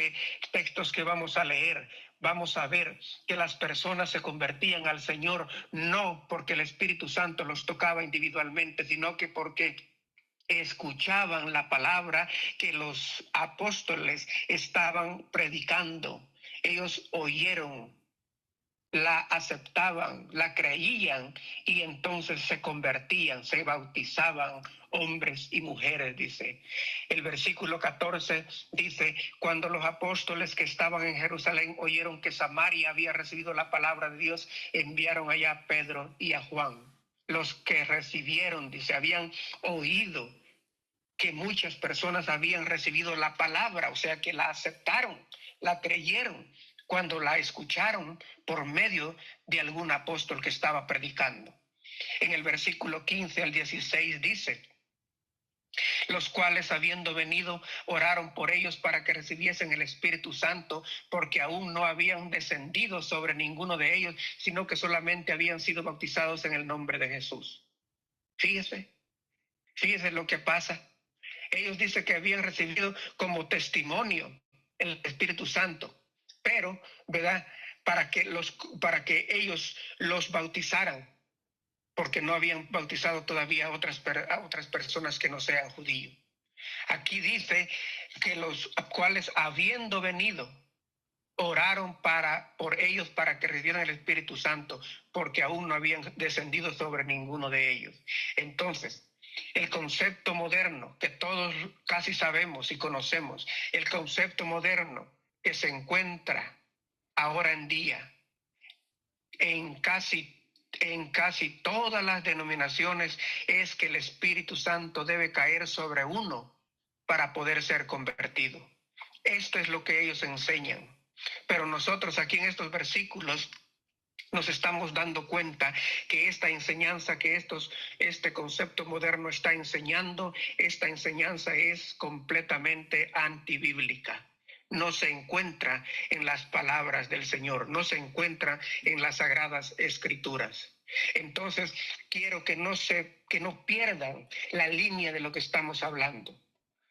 textos que vamos a leer, vamos a ver que las personas se convertían al Señor no porque el Espíritu Santo los tocaba individualmente, sino que porque escuchaban la palabra que los apóstoles estaban predicando. Ellos oyeron, la aceptaban, la creían, y entonces se convertían, se bautizaban hombres y mujeres, dice. El versículo 14 dice, cuando los apóstoles que estaban en Jerusalén oyeron que Samaria había recibido la palabra de Dios, enviaron allá a Pedro y a Juan. Los que recibieron, dice, habían oído que muchas personas habían recibido la palabra, o sea que la aceptaron, la creyeron cuando la escucharon por medio de algún apóstol que estaba predicando. En el versículo 15 al 16 dice, los cuales habiendo venido oraron por ellos para que recibiesen el Espíritu Santo, porque aún no habían descendido sobre ninguno de ellos, sino que solamente habían sido bautizados en el nombre de Jesús. Fíjese lo que pasa. Ellos dicen que habían recibido como testimonio el Espíritu Santo, pero, ¿verdad? Para que ellos los bautizaran, porque no habían bautizado todavía a otras personas que no sean judíos. Aquí dice que los cuales habiendo venido oraron por ellos para que recibieran el Espíritu Santo, porque aún no habían descendido sobre ninguno de ellos. Entonces, El concepto moderno que todos casi sabemos y conocemos, el concepto moderno que se encuentra ahora en día en casi todas las denominaciones es que el Espíritu Santo debe caer sobre uno para poder ser convertido. Esto es lo que ellos enseñan. Pero nosotros aquí en estos versículos nos estamos dando cuenta que esta enseñanza este concepto moderno está enseñando, esta enseñanza es completamente antibíblica. No se encuentra en las palabras del Señor, no se encuentra en las sagradas escrituras. Entonces, quiero que no pierdan la línea de lo que estamos hablando.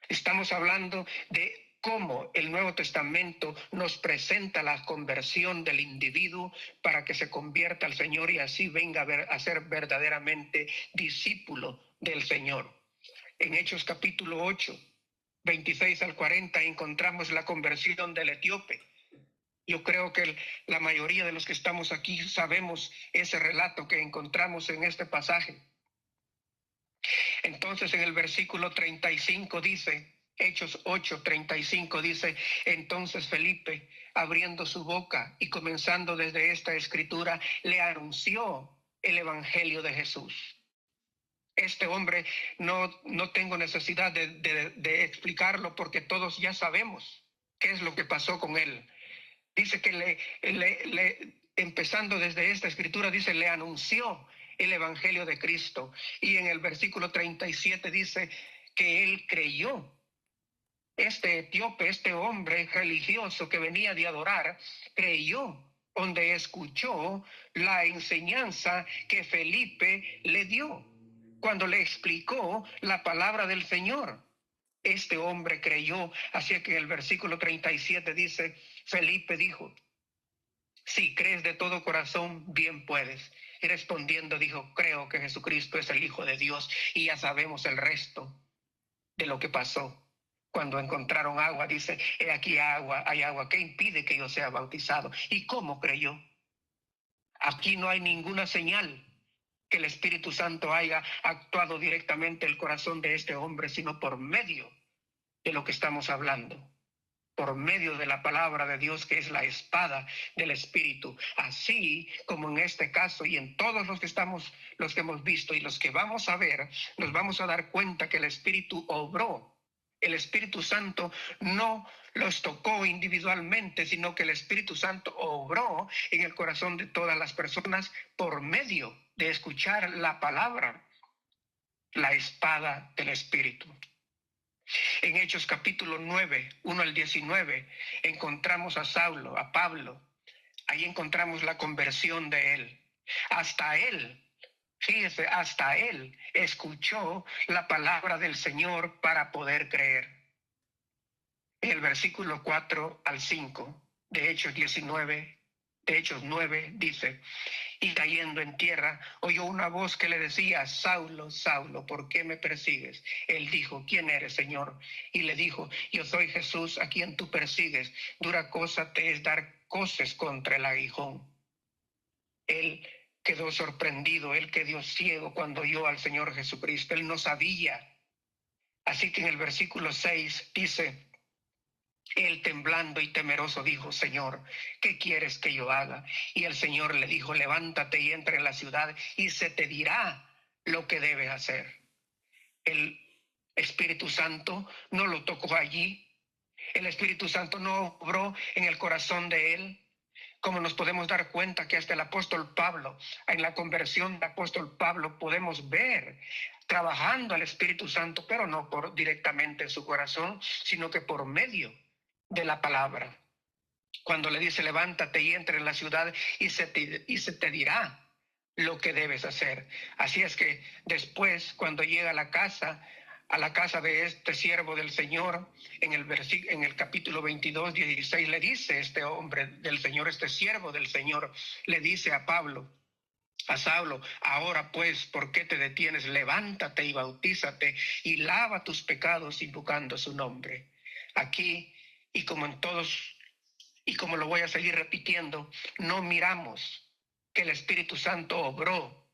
Estamos hablando de cómo el Nuevo Testamento nos presenta la conversión del individuo para que se convierta al Señor y así venga a ser verdaderamente discípulo del Señor. En Hechos capítulo 8, 26 al 40 encontramos la conversión del etíope. Yo creo que la mayoría de los que estamos aquí sabemos ese relato que encontramos en este pasaje. Entonces en el versículo 35 dice, Hechos 8:35 dice, entonces Felipe, abriendo su boca y comenzando desde esta escritura, le anunció el evangelio de Jesús. Este hombre no tengo necesidad de explicarlo porque todos ya sabemos qué es lo que pasó con él. Dice que empezando desde esta escritura, dice, le anunció el evangelio de Cristo. Y en el versículo 37 dice que él creyó. Este etíope, este hombre religioso que venía de adorar, creyó donde escuchó la enseñanza que Felipe le dio, cuando le explicó la palabra del Señor. Este hombre creyó, así que el versículo 37 dice, Felipe dijo, si crees de todo corazón, bien puedes. Y respondiendo dijo, creo que Jesucristo es el Hijo de Dios. Y ya sabemos el resto de lo que pasó. Cuando encontraron agua, dice, he aquí agua, hay agua. ¿Qué impide que yo sea bautizado? ¿Y cómo creyó? Aquí no hay ninguna señal que el Espíritu Santo haya actuado directamente el corazón de este hombre, sino por medio de lo que estamos hablando, por medio de la palabra de Dios, que es la espada del Espíritu. Así como en este caso y en todos los que hemos visto y los que vamos a ver, nos vamos a dar cuenta que el Espíritu obró. El Espíritu Santo no los tocó individualmente, sino que el Espíritu Santo obró en el corazón de todas las personas por medio de escuchar la palabra, la espada del Espíritu. En Hechos capítulo 9, 1 al 19, encontramos a Saulo, a Pablo. Ahí encontramos la conversión de él. Hasta él, fíjese, hasta él escuchó la palabra del Señor para poder creer. En el versículo 4 al 5 de Hechos 19, de Hechos 9, dice, y cayendo en tierra, oyó una voz que le decía, Saulo, Saulo, ¿por qué me persigues? Él dijo, ¿quién eres, Señor? Y le dijo, yo soy Jesús, a quien tú persigues. Dura cosa te es dar coces contra el aguijón. Él quedó sorprendido, él quedó ciego cuando oyó al Señor Jesucristo. Él no sabía. Así que en el versículo 6 dice, él temblando y temeroso dijo, Señor, ¿qué quieres que yo haga? Y el Señor le dijo, levántate y entra en la ciudad y se te dirá lo que debes hacer. El Espíritu Santo no lo tocó allí. El Espíritu Santo no obró en el corazón de él. Como nos podemos dar cuenta que hasta el apóstol Pablo, en la conversión del apóstol Pablo, podemos ver trabajando al Espíritu Santo, pero no directamente en su corazón, sino que por medio de la palabra. Cuando le dice, levántate y entra en la ciudad y se te dirá lo que debes hacer. Así es que después, cuando llega a la casa de este siervo del Señor, en el capítulo 22, 16, le dice este hombre del Señor, este siervo del Señor, le dice a Saulo, ahora pues, ¿por qué te detienes? Levántate y bautízate y lava tus pecados invocando su nombre. Aquí, y como en todos, y como lo voy a seguir repitiendo, no miramos que el Espíritu Santo obró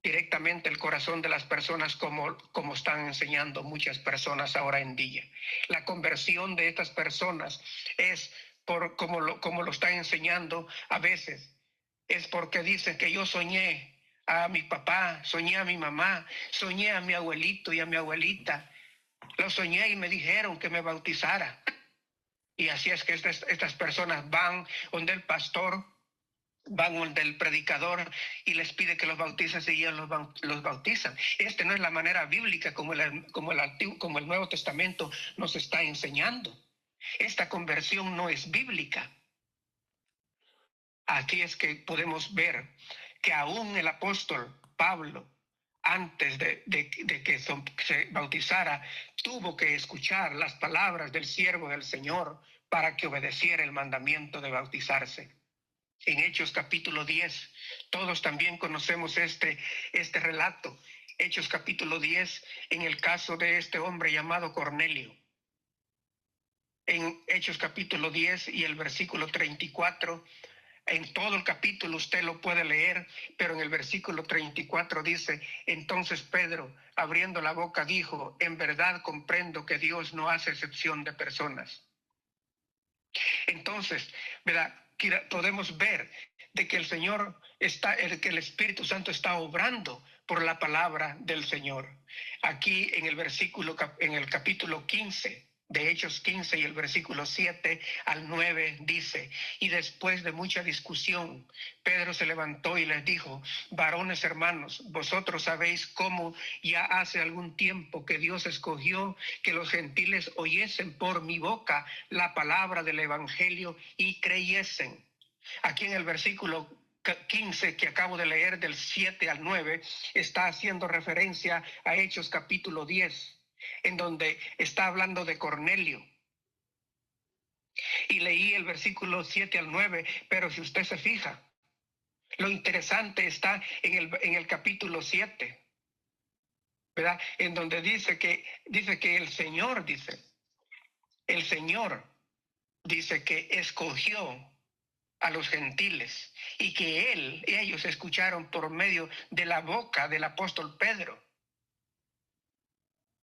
directamente el corazón de las personas como están enseñando muchas personas ahora en día. La conversión de estas personas es como lo están enseñando a veces. Es porque dicen que yo soñé a mi papá, soñé a mi mamá, soñé a mi abuelito y a mi abuelita. Lo soñé y me dijeron que me bautizara. Y así es que estas personas van donde el pastor, van donde el predicador y les pide que los bautice y ellos los bautizan. No es la manera bíblica como el Nuevo Testamento nos está enseñando. Esta conversión no es bíblica. Aquí es que podemos ver que aún el apóstol Pablo, antes de que se bautizara, tuvo que escuchar las palabras del siervo del Señor para que obedeciera el mandamiento de bautizarse. En Hechos capítulo 10, todos también conocemos este relato. Hechos capítulo 10, en el caso de este hombre llamado Cornelio. En Hechos capítulo 10 y el versículo 34, en todo el capítulo usted lo puede leer, pero en el versículo 34 dice: entonces Pedro, abriendo la boca, dijo: en verdad comprendo que Dios no hace excepción de personas. Entonces, ¿verdad? Podemos ver de que el Señor que el Espíritu Santo está obrando por la palabra del Señor. Aquí en el capítulo 15 de Hechos 15 y el versículo 7 al 9 dice: y después de mucha discusión, Pedro se levantó y les dijo: varones hermanos, vosotros sabéis cómo ya hace algún tiempo que Dios escogió que los gentiles oyesen por mi boca la palabra del evangelio y creyesen. Aquí en el versículo 15 que acabo de leer, del 7 al 9, está haciendo referencia a Hechos capítulo 10, en donde está hablando de Cornelio. Y leí el versículo 7 al 9, pero si usted se fija, lo interesante está en el capítulo 7, ¿verdad? En donde dice que el Señor dice que escogió a los gentiles y que ellos escucharon por medio de la boca del apóstol Pedro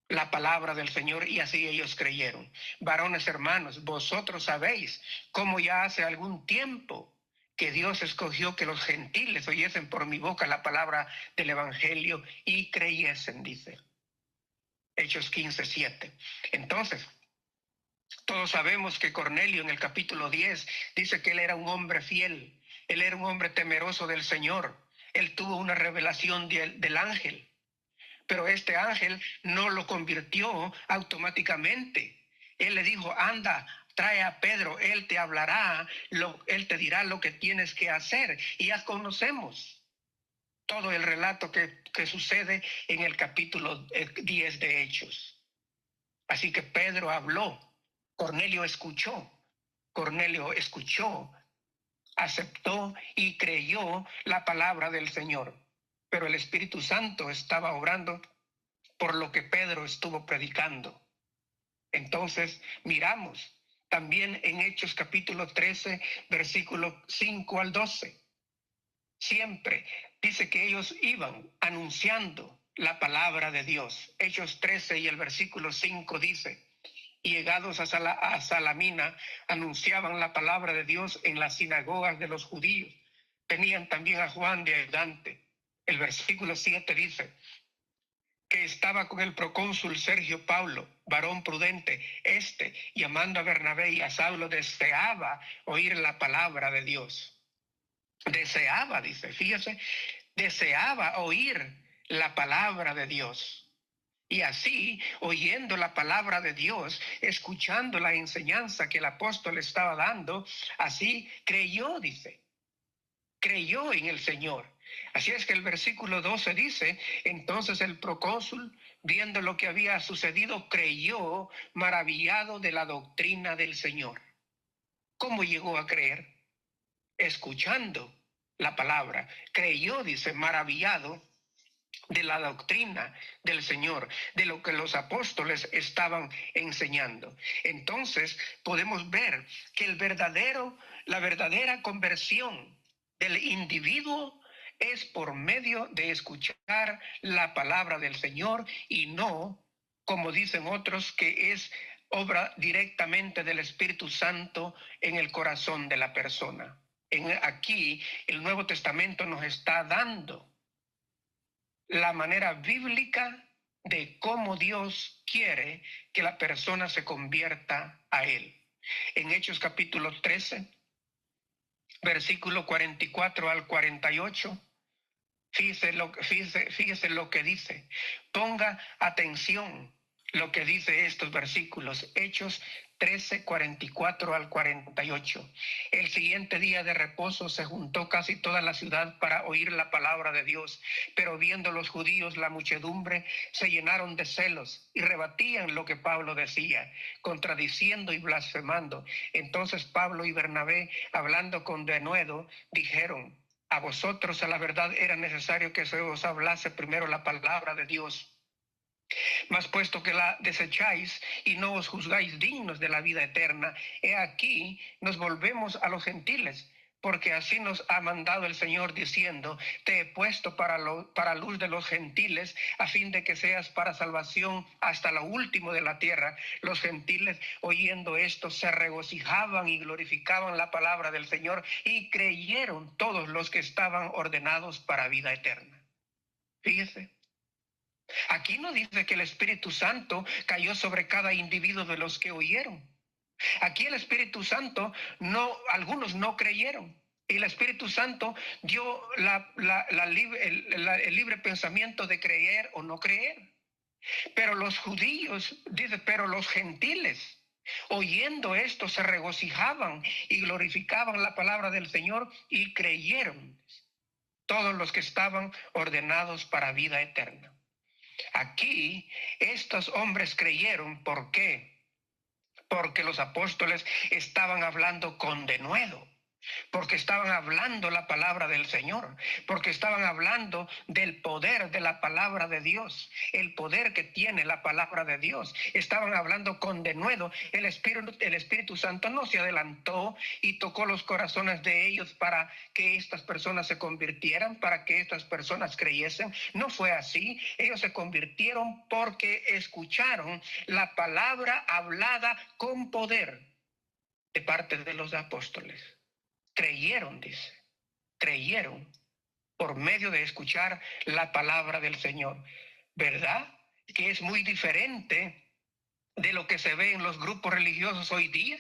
la palabra del Señor, y así ellos creyeron. Varones hermanos, vosotros sabéis cómo ya hace algún tiempo que Dios escogió que los gentiles oyesen por mi boca la palabra del evangelio y creyesen, dice Hechos 15:7. Entonces, todos sabemos que Cornelio en el capítulo 10 dice que él era un hombre fiel, él era un hombre temeroso del Señor, él tuvo una revelación del ángel, pero este ángel no lo convirtió automáticamente. Él le dijo: anda, trae a Pedro, él te hablará, él te dirá lo que tienes que hacer. Y ya conocemos todo el relato que sucede en el capítulo 10 de Hechos. Así que Pedro habló, Cornelio escuchó, aceptó y creyó la palabra del Señor. Pero el Espíritu Santo estaba obrando por lo que Pedro estuvo predicando. Entonces, miramos también en Hechos capítulo 13, versículo 5 al 12. Siempre dice que ellos iban anunciando la palabra de Dios. Hechos 13 y el versículo 5 dice: y llegados a Salamina, anunciaban la palabra de Dios en las sinagogas de los judíos. Tenían también a Juan de ayudante. El versículo 7 dice que estaba con el procónsul Sergio Paulo, varón prudente. Llamando a Bernabé y a Saulo, deseaba oír la palabra de Dios. Deseaba, dice, fíjese, deseaba oír la palabra de Dios. Y así, oyendo la palabra de Dios, escuchando la enseñanza que el apóstol estaba dando, así creyó, dice, creyó en el Señor. Así es que el versículo 12 dice: entonces el procónsul, viendo lo que había sucedido, creyó, maravillado de la doctrina del Señor. ¿Cómo llegó a creer? Escuchando la palabra. Creyó, dice, maravillado de la doctrina del Señor, de lo que los apóstoles estaban enseñando. Entonces podemos ver que la verdadera conversión del individuo es por medio de escuchar la palabra del Señor y no, como dicen otros, que es obra directamente del Espíritu Santo en el corazón de la persona. Aquí el Nuevo Testamento nos está dando la manera bíblica de cómo Dios quiere que la persona se convierta a Él. En Hechos capítulo 13, versículo 44 al 48, fíjese lo que dice. Ponga atención lo que dice estos versículos. Hechos 13, 44 al 48. El siguiente día de reposo se juntó casi toda la ciudad para oír la palabra de Dios, pero viendo los judíos la muchedumbre, se llenaron de celos y rebatían lo que Pablo decía, contradiciendo y blasfemando. Entonces Pablo y Bernabé, hablando con denuedo, dijeron: a vosotros a la verdad era necesario que se os hablase primero la palabra de Dios. Mas puesto que la desecháis y no os juzgáis dignos de la vida eterna, he aquí nos volvemos a los gentiles, porque así nos ha mandado el Señor diciendo: te he puesto para luz de los gentiles, a fin de que seas para salvación hasta lo último de la tierra. Los gentiles, oyendo esto, se regocijaban y glorificaban la palabra del Señor, y creyeron todos los que estaban ordenados para vida eterna. Fíjese. Aquí no dice que el Espíritu Santo cayó sobre cada individuo de los que oyeron. Aquí el Espíritu Santo, algunos no creyeron. Y el Espíritu Santo dio el libre pensamiento de creer o no creer. Pero los judíos, dice, pero los gentiles, oyendo esto, se regocijaban y glorificaban la palabra del Señor y creyeron, todos los que estaban ordenados para vida eterna. Aquí estos hombres creyeron. ¿Por qué? Porque los apóstoles estaban hablando con denuedo, porque estaban hablando la palabra del Señor, porque estaban hablando del poder de la palabra de Dios, el poder que tiene la palabra de Dios. Estaban hablando con denuedo. El Espíritu Santo no se adelantó y tocó los corazones de ellos para que estas personas se convirtieran, para que estas personas creyesen. No fue así. Ellos se convirtieron porque escucharon la palabra hablada con poder de parte de los apóstoles. Creyeron, dice, creyeron por medio de escuchar la palabra del Señor. ¿Verdad? Que es muy diferente de lo que se ve en los grupos religiosos hoy día.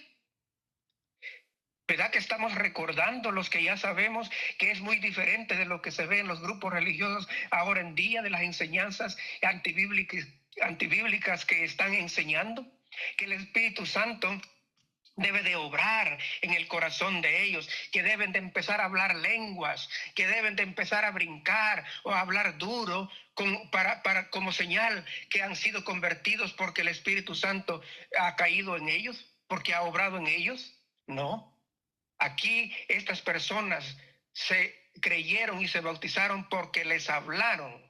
¿Verdad que estamos recordando los que ya sabemos que es muy diferente de lo que se ve en los grupos religiosos ahora en día, de las enseñanzas antibíblicas que están enseñando? Que el Espíritu Santo debe de obrar en el corazón de ellos, que deben de empezar a hablar lenguas, que deben de empezar a brincar o a hablar duro como señal que han sido convertidos porque el Espíritu Santo ha caído en ellos, porque ha obrado en ellos. No, aquí estas personas se creyeron y se bautizaron porque les hablaron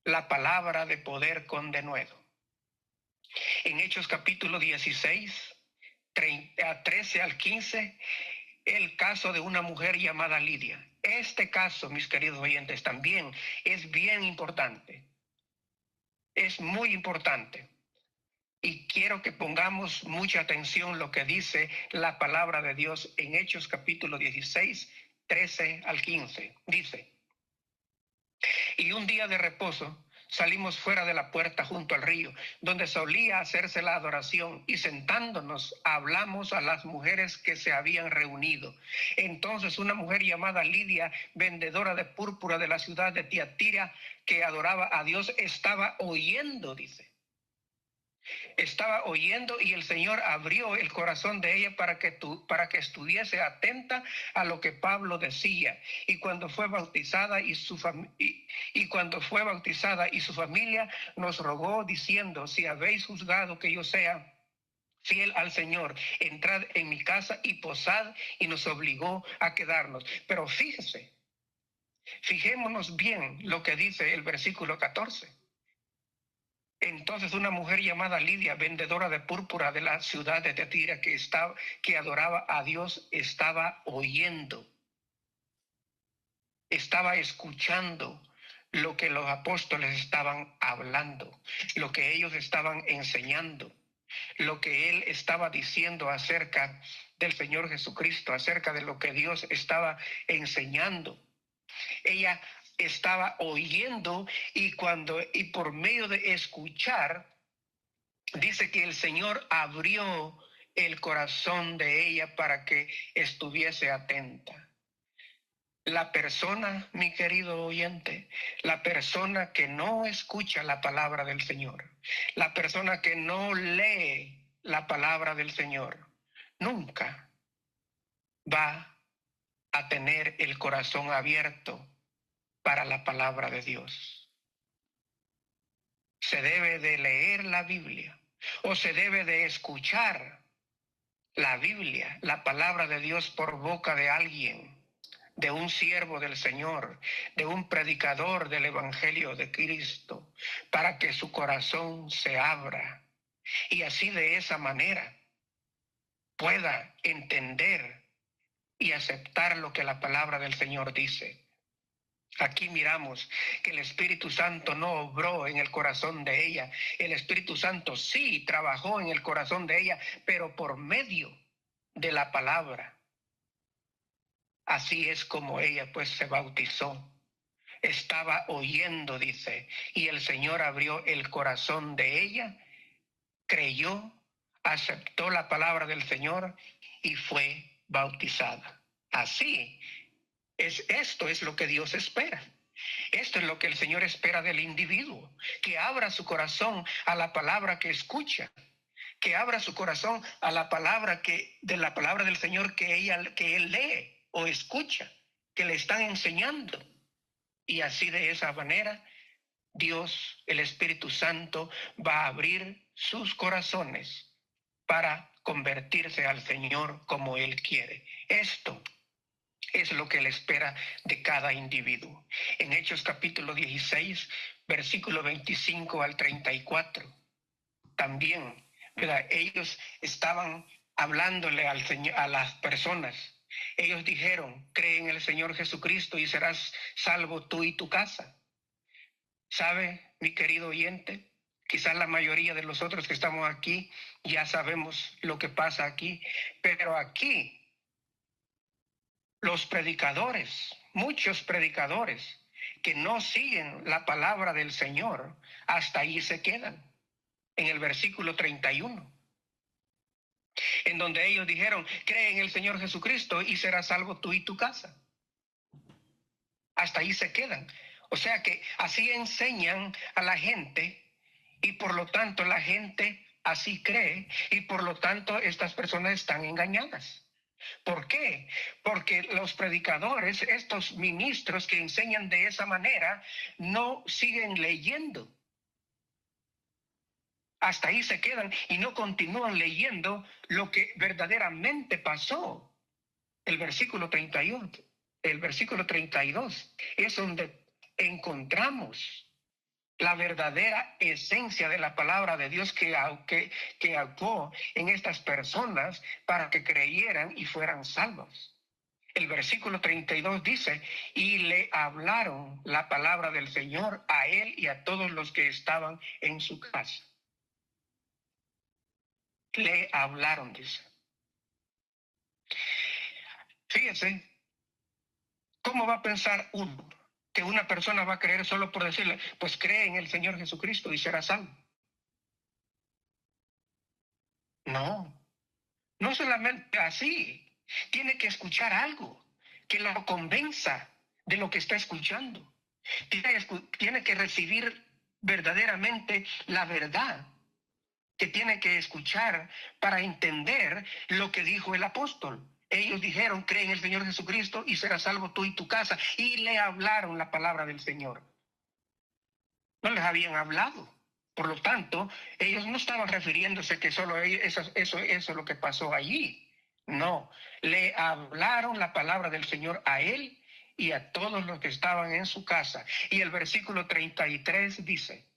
la palabra de poder con denuedo. En Hechos capítulo 16, 13 al 15, el caso de una mujer llamada Lidia. Este caso, mis queridos oyentes, también es bien importante. Es muy importante. Y quiero que pongamos mucha atención lo que dice la palabra de Dios en Hechos capítulo 16, 13 al 15. Dice: y un día de reposo salimos fuera de la puerta junto al río, donde solía hacerse la adoración, y sentándonos hablamos a las mujeres que se habían reunido. Entonces una mujer llamada Lidia, vendedora de púrpura de la ciudad de Tiatira, que adoraba a Dios, estaba oyendo, dice. Estaba oyendo, y el Señor abrió el corazón de ella para que estuviese atenta a lo que Pablo decía. Y cuando fue bautizada y su familia nos rogó diciendo: si habéis juzgado que yo sea fiel al Señor, entrad en mi casa y posad, y nos obligó a quedarnos. Pero fijémonos bien lo que dice el versículo 14. Entonces una mujer llamada Lidia, vendedora de púrpura de la ciudad de Tiatira, que adoraba a Dios, estaba oyendo. estaba escuchando lo que los apóstoles estaban hablando, lo que ellos estaban enseñando, lo que él estaba diciendo acerca del Señor Jesucristo, acerca de lo que Dios estaba enseñando. Ella estaba oyendo y por medio de escuchar, dice que el Señor abrió el corazón de ella para que estuviese atenta. La persona, mi querido oyente, la persona que no escucha la palabra del Señor, la persona que no lee la palabra del Señor, nunca va a tener el corazón abierto para la palabra de Dios. Se debe de leer la Biblia o se debe de escuchar la Biblia, la palabra de Dios por boca de alguien, de un siervo del Señor, de un predicador del Evangelio de Cristo, para que su corazón se abra y así de esa manera pueda entender y aceptar lo que la palabra del Señor dice. Aquí miramos que el Espíritu Santo no obró en el corazón de ella. El Espíritu Santo sí trabajó en el corazón de ella, pero por medio de la palabra. Así es como ella pues se bautizó. Estaba oyendo, dice, y el Señor abrió el corazón de ella, creyó, aceptó la palabra del Señor y fue bautizada. Así esto es lo que Dios espera. Esto es lo que el Señor espera del individuo, que abra su corazón a la palabra que escucha, que abra su corazón a la palabra de la palabra del Señor que él lee o escucha, que le están enseñando. Y así de esa manera, Dios, el Espíritu Santo, va a abrir sus corazones para convertirse al Señor como Él quiere. Esto es lo que Él espera de cada individuo. En Hechos capítulo 16, versículo 25 al 34, también, ¿verdad? Ellos estaban hablándole al Señor, a las personas. Ellos dijeron, cree en el Señor Jesucristo y serás salvo tú y tu casa. ¿Sabe, mi querido oyente? Quizás la mayoría de los otros que estamos aquí ya sabemos lo que pasa aquí, pero aquí los predicadores, muchos predicadores que no siguen la palabra del Señor, hasta ahí se quedan. En el versículo 31, en donde ellos dijeron, cree en el Señor Jesucristo y serás salvo tú y tu casa. Hasta ahí se quedan. O sea que así enseñan a la gente y por lo tanto la gente así cree y por lo tanto estas personas están engañadas. ¿Por qué? Porque los predicadores, estos ministros que enseñan de esa manera, no siguen leyendo. Hasta ahí se quedan y no continúan leyendo lo que verdaderamente pasó. El versículo 31, el versículo 32 es donde encontramos la verdadera esencia de la palabra de Dios que actuó en estas personas para que creyeran y fueran salvos. El versículo 32 dice, y le hablaron la palabra del Señor a él y a todos los que estaban en su casa. Le hablaron, dice. Fíjense, ¿cómo va a pensar uno que una persona va a creer solo por decirle, pues cree en el Señor Jesucristo y será salvo? No, no solamente así. Tiene que escuchar algo que lo convenza de lo que está escuchando. Tiene que recibir verdaderamente la verdad que tiene que escuchar para entender lo que dijo el apóstol. Ellos dijeron, cree en el Señor Jesucristo y serás salvo tú y tu casa. Y le hablaron la palabra del Señor. No les habían hablado. Por lo tanto, ellos no estaban refiriéndose que solo eso es lo que pasó allí. No, le hablaron la palabra del Señor a él y a todos los que estaban en su casa. Y el versículo 33 dice,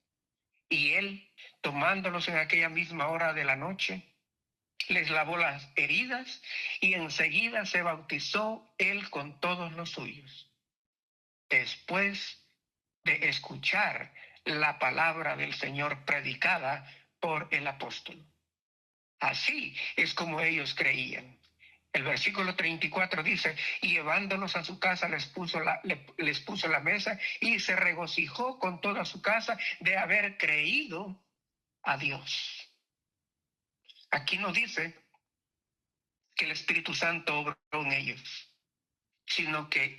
y él, tomándolos en aquella misma hora de la noche, les lavó las heridas y enseguida se bautizó él con todos los suyos. después de escuchar la palabra del Señor predicada por el apóstol. Así es como ellos creían. El versículo 34 dice, y llevándolos a su casa les puso la mesa y se regocijó con toda su casa de haber creído a Dios. Aquí no dice que el Espíritu Santo obró en ellos, sino que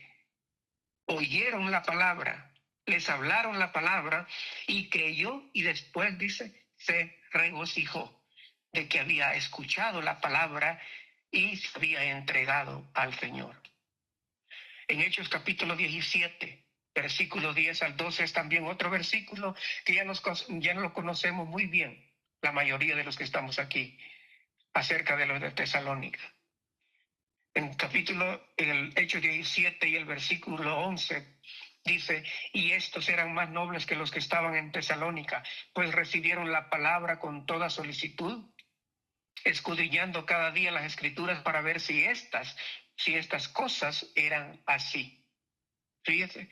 oyeron la palabra, les hablaron la palabra y creyó, y después dice, se regocijó de que había escuchado la palabra y se había entregado al Señor. En Hechos capítulo 17, versículo 10 al 12 es también otro versículo que ya no lo conocemos muy bien, la mayoría de los que estamos aquí, acerca de los de Tesalónica. En el Hechos 17 y el versículo 11 dice, y estos eran más nobles que los que estaban en Tesalónica, pues recibieron la palabra con toda solicitud, escudriñando cada día las escrituras para ver si estas cosas eran así. Fíjese,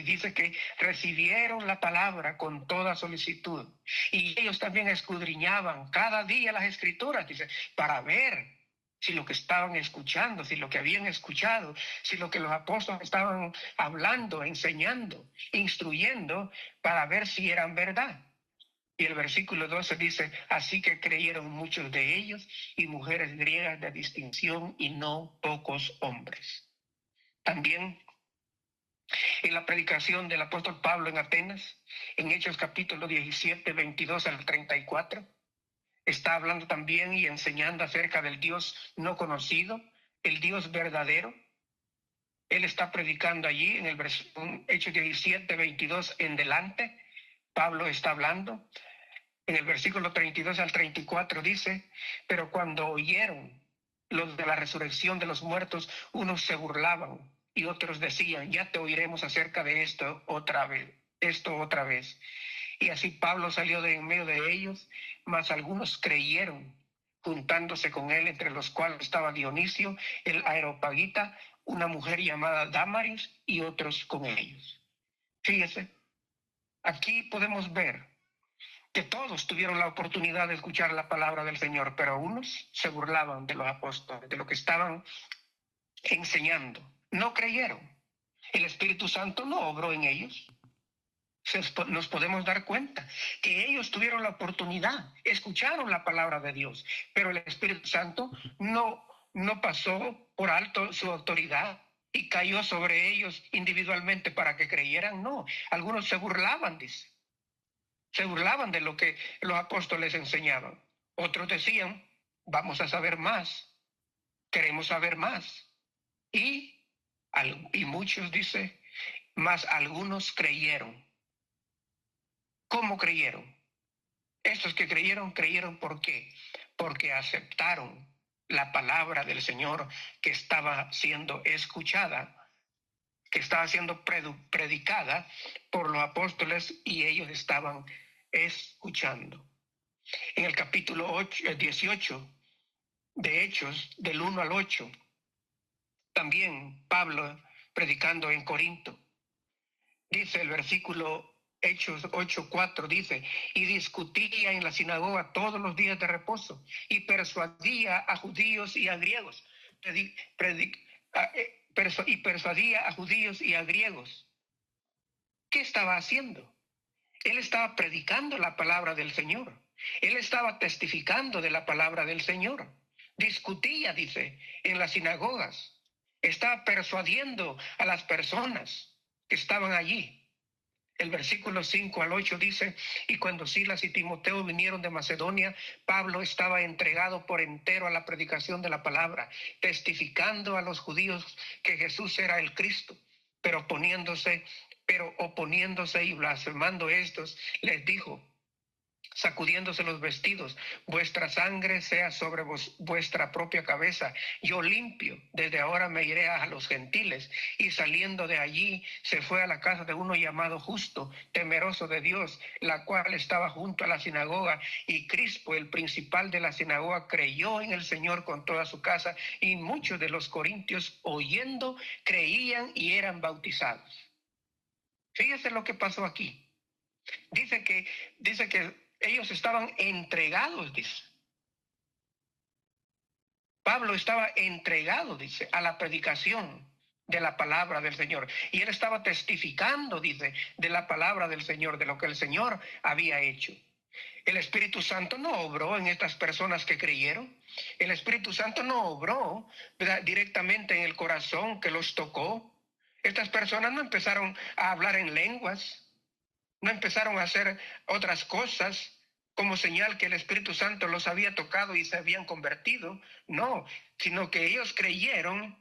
dice que recibieron la palabra con toda solicitud y ellos también escudriñaban cada día las escrituras, dice, para ver si lo que estaban escuchando, si lo que habían escuchado, si lo que los apóstoles estaban hablando, enseñando, instruyendo, para ver si eran verdad. Y el versículo 12 dice, así que creyeron muchos de ellos y mujeres griegas de distinción y no pocos hombres. También en la predicación del apóstol Pablo en Atenas, en Hechos capítulo 17, 22 al 34, está hablando también y enseñando acerca del Dios no conocido, el Dios verdadero. Él está predicando allí en Hechos 17, 22 en delante. Pablo está hablando. En el versículo 32 al 34 dice, pero cuando oyeron los de la resurrección de los muertos, unos se burlaban y otros decían, ya te oiremos acerca de esto otra vez. Y así Pablo salió de en medio de ellos, mas algunos creyeron, juntándose con él, entre los cuales estaba Dionisio, el Areopagita, una mujer llamada Dámaris y otros con ellos. Fíjese, aquí podemos ver que todos tuvieron la oportunidad de escuchar la palabra del Señor, pero unos se burlaban de los apóstoles, de lo que estaban enseñando. No creyeron. El Espíritu Santo no obró en ellos. Nos podemos dar cuenta que ellos tuvieron la oportunidad, escucharon la palabra de Dios, pero el Espíritu Santo no pasó por alto su autoridad y cayó sobre ellos individualmente para que creyeran. No, algunos se burlaban, dice. Se burlaban de lo que los apóstoles enseñaban. Otros decían, vamos a saber más, queremos saber más. Y muchos, dice, más algunos creyeron. ¿Cómo creyeron? Estos que creyeron, ¿por qué? Porque aceptaron la palabra del Señor que estaba siendo escuchada, que estaba siendo predicada por los apóstoles y ellos estaban escuchando. En el capítulo 18 de Hechos, del 1 al 8, también Pablo predicando en Corinto, dice el versículo Hechos 8:4, dice, y discutía en la sinagoga todos los días de reposo y persuadía a judíos y a griegos. Persuadía a judíos y a griegos. ¿Qué estaba haciendo? Él estaba predicando la palabra del Señor. Él estaba testificando de la palabra del Señor. Discutía, dice, en las sinagogas. Estaba persuadiendo a las personas que estaban allí. El versículo 5 al 8 dice, y cuando Silas y Timoteo vinieron de Macedonia, Pablo estaba entregado por entero a la predicación de la palabra, testificando a los judíos que Jesús era el Cristo, pero oponiéndose y blasfemando estos, les dijo, sacudiéndose los vestidos, vuestra sangre sea sobre vuestra propia cabeza, yo limpio, desde ahora me iré a los gentiles. Y saliendo de allí, se fue a la casa de uno llamado Justo, temeroso de Dios, la cual estaba junto a la sinagoga, y Crispo, el principal de la sinagoga, creyó en el Señor con toda su casa, y muchos de los corintios, oyendo, creían y eran bautizados. Fíjese lo que pasó aquí. Dice que ellos estaban entregados, dice. Pablo estaba entregado, dice, a la predicación de la palabra del Señor. Y él estaba testificando, dice, de la palabra del Señor, de lo que el Señor había hecho. El Espíritu Santo no obró en estas personas que creyeron. El Espíritu Santo no obró, ¿verdad?, directamente en el corazón que los tocó. Estas personas no empezaron a hablar en lenguas, no empezaron a hacer otras cosas como señal que el Espíritu Santo los había tocado y se habían convertido. No, sino que ellos creyeron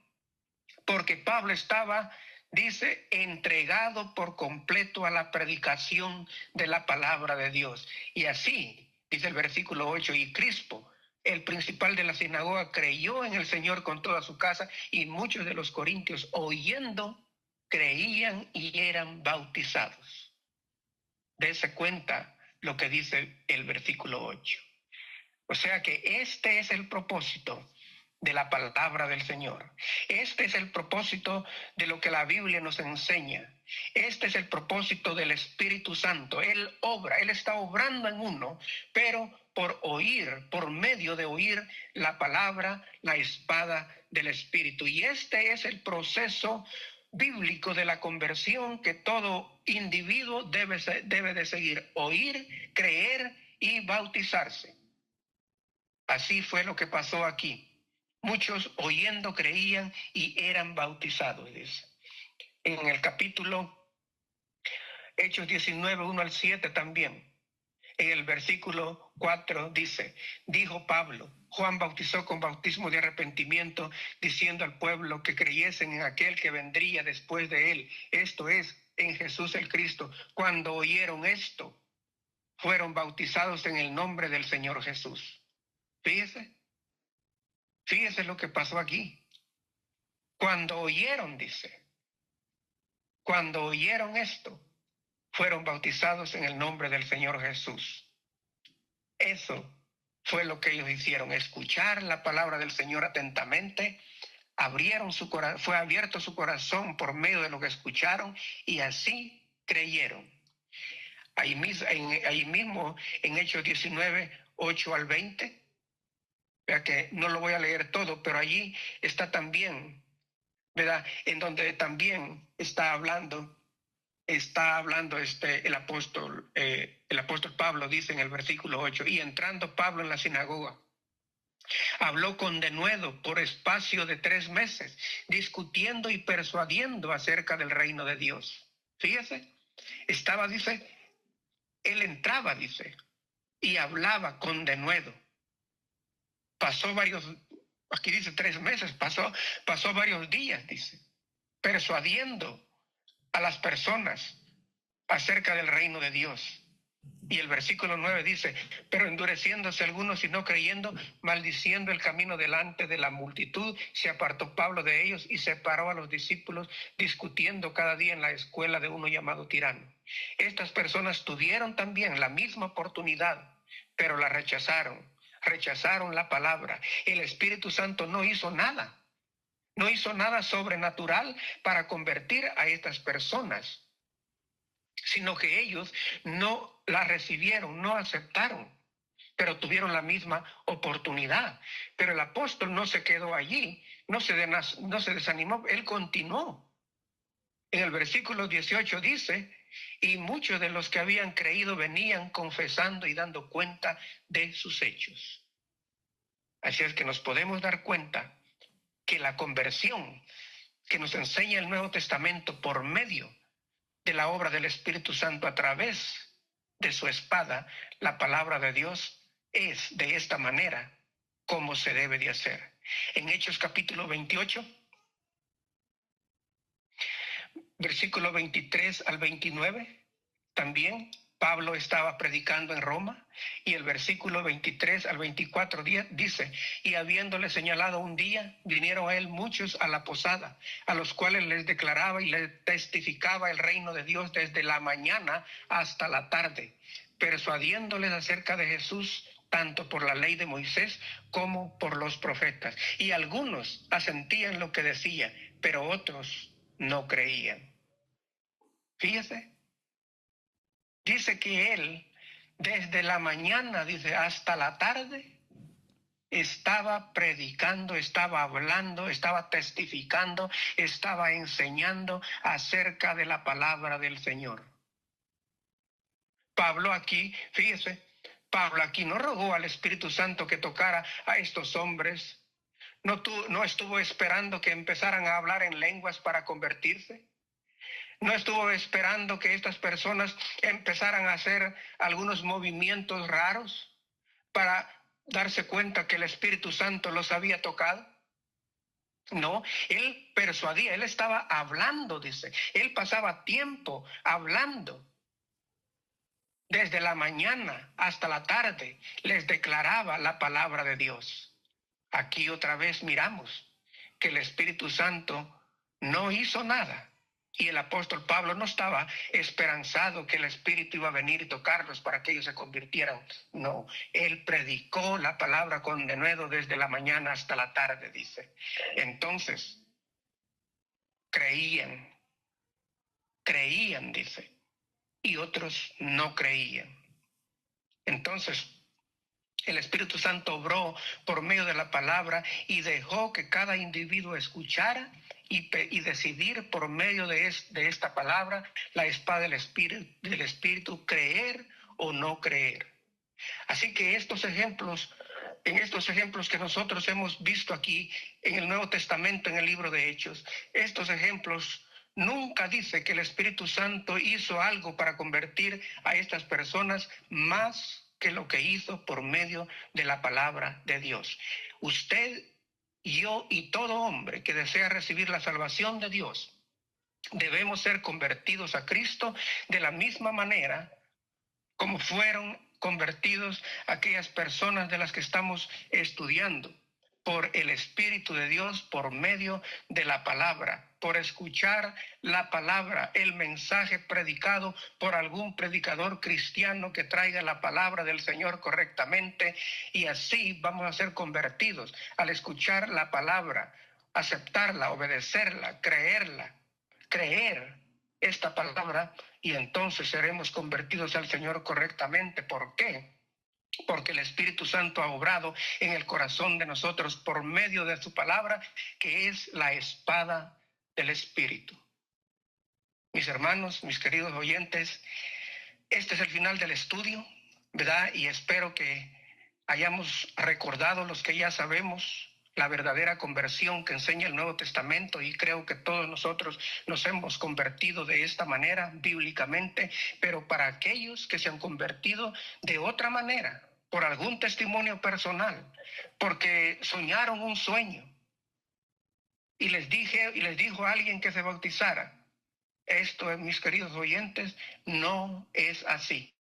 porque Pablo estaba, dice, entregado por completo a la predicación de la palabra de Dios. Y así, dice el versículo 8, y Crispo, el principal de la sinagoga, creyó en el Señor con toda su casa, y muchos de los corintios, oyendo, creían y eran bautizados. Dese cuenta lo que dice el versículo 8. O sea que este es el propósito de la palabra del Señor. Este es el propósito de lo que la Biblia nos enseña. Este es el propósito del Espíritu Santo. Él obra, Él está obrando en uno, pero por oír, por medio de oír la palabra, la espada del Espíritu. Y este es el proceso bíblico de la conversión que todo individuo debe de seguir: oír, creer y bautizarse. Así fue lo que pasó aquí. Muchos oyendo creían y eran bautizados, dice. En el capítulo Hechos 19, 1 al 7 también. En el versículo 4 dice: dijo Pablo, Juan bautizó con bautismo de arrepentimiento, diciendo al pueblo que creyesen en aquel que vendría después de él, esto es, en Jesús el Cristo. Cuando oyeron esto, fueron bautizados en el nombre del Señor Jesús. Fíjese lo que pasó aquí. Cuando oyeron, dice, cuando oyeron esto, fueron bautizados en el nombre del Señor Jesús. Eso fue lo que ellos hicieron: escuchar la palabra del Señor atentamente, fue abierto su corazón por medio de lo que escucharon, y así creyeron. Ahí mismo en Hechos 19, 8 al 20, vea que no lo voy a leer todo, pero allí está también, ¿verdad?, en donde también está hablando el apóstol Pablo. Dice en el versículo 8: y entrando Pablo en la sinagoga, habló con denuedo por espacio de 3 meses, discutiendo y persuadiendo acerca del reino de Dios. Fíjese, dice, él entraba, dice, y hablaba con denuedo. Aquí dice 3 meses, pasó varios días, dice, persuadiendo a las personas acerca del reino de Dios. Y el versículo 9 dice: pero endureciéndose algunos y no creyendo, maldiciendo el camino delante de la multitud, se apartó Pablo de ellos y separó a los discípulos, discutiendo cada día en la escuela de uno llamado Tirano. Estas personas tuvieron también la misma oportunidad, pero la rechazaron la palabra. El Espíritu Santo no hizo nada sobrenatural para convertir a estas personas, sino que ellos no la recibieron, no aceptaron, pero tuvieron la misma oportunidad. Pero el apóstol no se quedó allí, no se desanimó, él continuó. En el versículo 18 dice: y muchos de los que habían creído venían confesando y dando cuenta de sus hechos. Así es que nos podemos dar cuenta que la conversión que nos enseña el Nuevo Testamento por medio de la obra del Espíritu Santo a través de su espada, la palabra de Dios, es de esta manera como se debe de hacer. En Hechos capítulo 28, versículo 23 al 29, también Pablo estaba predicando en Roma, y el versículo 23 al 24 dice: y habiéndole señalado un día, vinieron a él muchos a la posada, a los cuales les declaraba y les testificaba el reino de Dios desde la mañana hasta la tarde, persuadiéndoles acerca de Jesús, tanto por la ley de Moisés como por los profetas. Y algunos asentían lo que decía, pero otros no creían. Fíjese, dice que él desde la mañana, dice, hasta la tarde, estaba predicando, estaba hablando, estaba testificando, estaba enseñando acerca de la palabra del Señor. Pablo aquí, fíjese, Pablo aquí no rogó al Espíritu Santo que tocara a estos hombres. No estuvo esperando que empezaran a hablar en lenguas para convertirse. No estuvo esperando que estas personas empezaran a hacer algunos movimientos raros para darse cuenta que el Espíritu Santo los había tocado. No, él persuadía, él estaba hablando, dice. Él pasaba tiempo hablando. Desde la mañana hasta la tarde les declaraba la palabra de Dios. Aquí otra vez miramos que el Espíritu Santo no hizo nada. Y el apóstol Pablo no estaba esperanzado que el Espíritu iba a venir y tocarlos para que ellos se convirtieran. No, él predicó la palabra con denuedo desde la mañana hasta la tarde, dice. Entonces, creían, dice, y otros no creían. Entonces, el Espíritu Santo obró por medio de la palabra y dejó que cada individuo escuchara y decidir por medio de esta palabra, la espada del Espíritu, creer o no creer. Así que en estos ejemplos que nosotros hemos visto aquí en el Nuevo Testamento, en el libro de Hechos, estos ejemplos nunca dice que el Espíritu Santo hizo algo para convertir a estas personas más que lo que hizo por medio de la palabra de Dios. Usted, yo y todo hombre que desea recibir la salvación de Dios, debemos ser convertidos a Cristo de la misma manera como fueron convertidos aquellas personas de las que estamos estudiando, por el Espíritu de Dios, por medio de la palabra, por escuchar la palabra, el mensaje predicado por algún predicador cristiano que traiga la palabra del Señor correctamente, y así vamos a ser convertidos al escuchar la palabra, aceptarla, obedecerla, creer esta palabra, y entonces seremos convertidos al Señor correctamente. ¿Por qué? Porque el Espíritu Santo ha obrado en el corazón de nosotros por medio de su palabra, que es la espada del Espíritu. Mis hermanos, mis queridos oyentes, este es el final del estudio, ¿verdad? Y espero que hayamos recordado, los que ya sabemos, la verdadera conversión que enseña el Nuevo Testamento, y creo que todos nosotros nos hemos convertido de esta manera bíblicamente, pero para aquellos que se han convertido de otra manera, por algún testimonio personal, porque soñaron un sueño y les dijo a alguien que se bautizara, esto, mis queridos oyentes, no es así.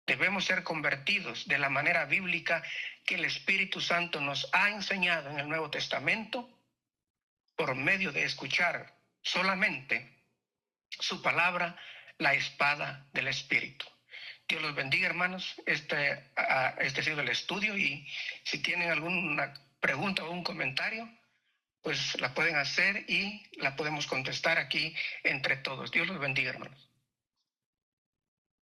Debemos ser convertidos de la manera bíblica que el Espíritu Santo nos ha enseñado en el Nuevo Testamento, por medio de escuchar solamente su palabra, la espada del Espíritu. Dios los bendiga, hermanos. Este ha sido el estudio, y si tienen alguna pregunta o un comentario, pues la pueden hacer y la podemos contestar aquí entre todos. Dios los bendiga, hermanos.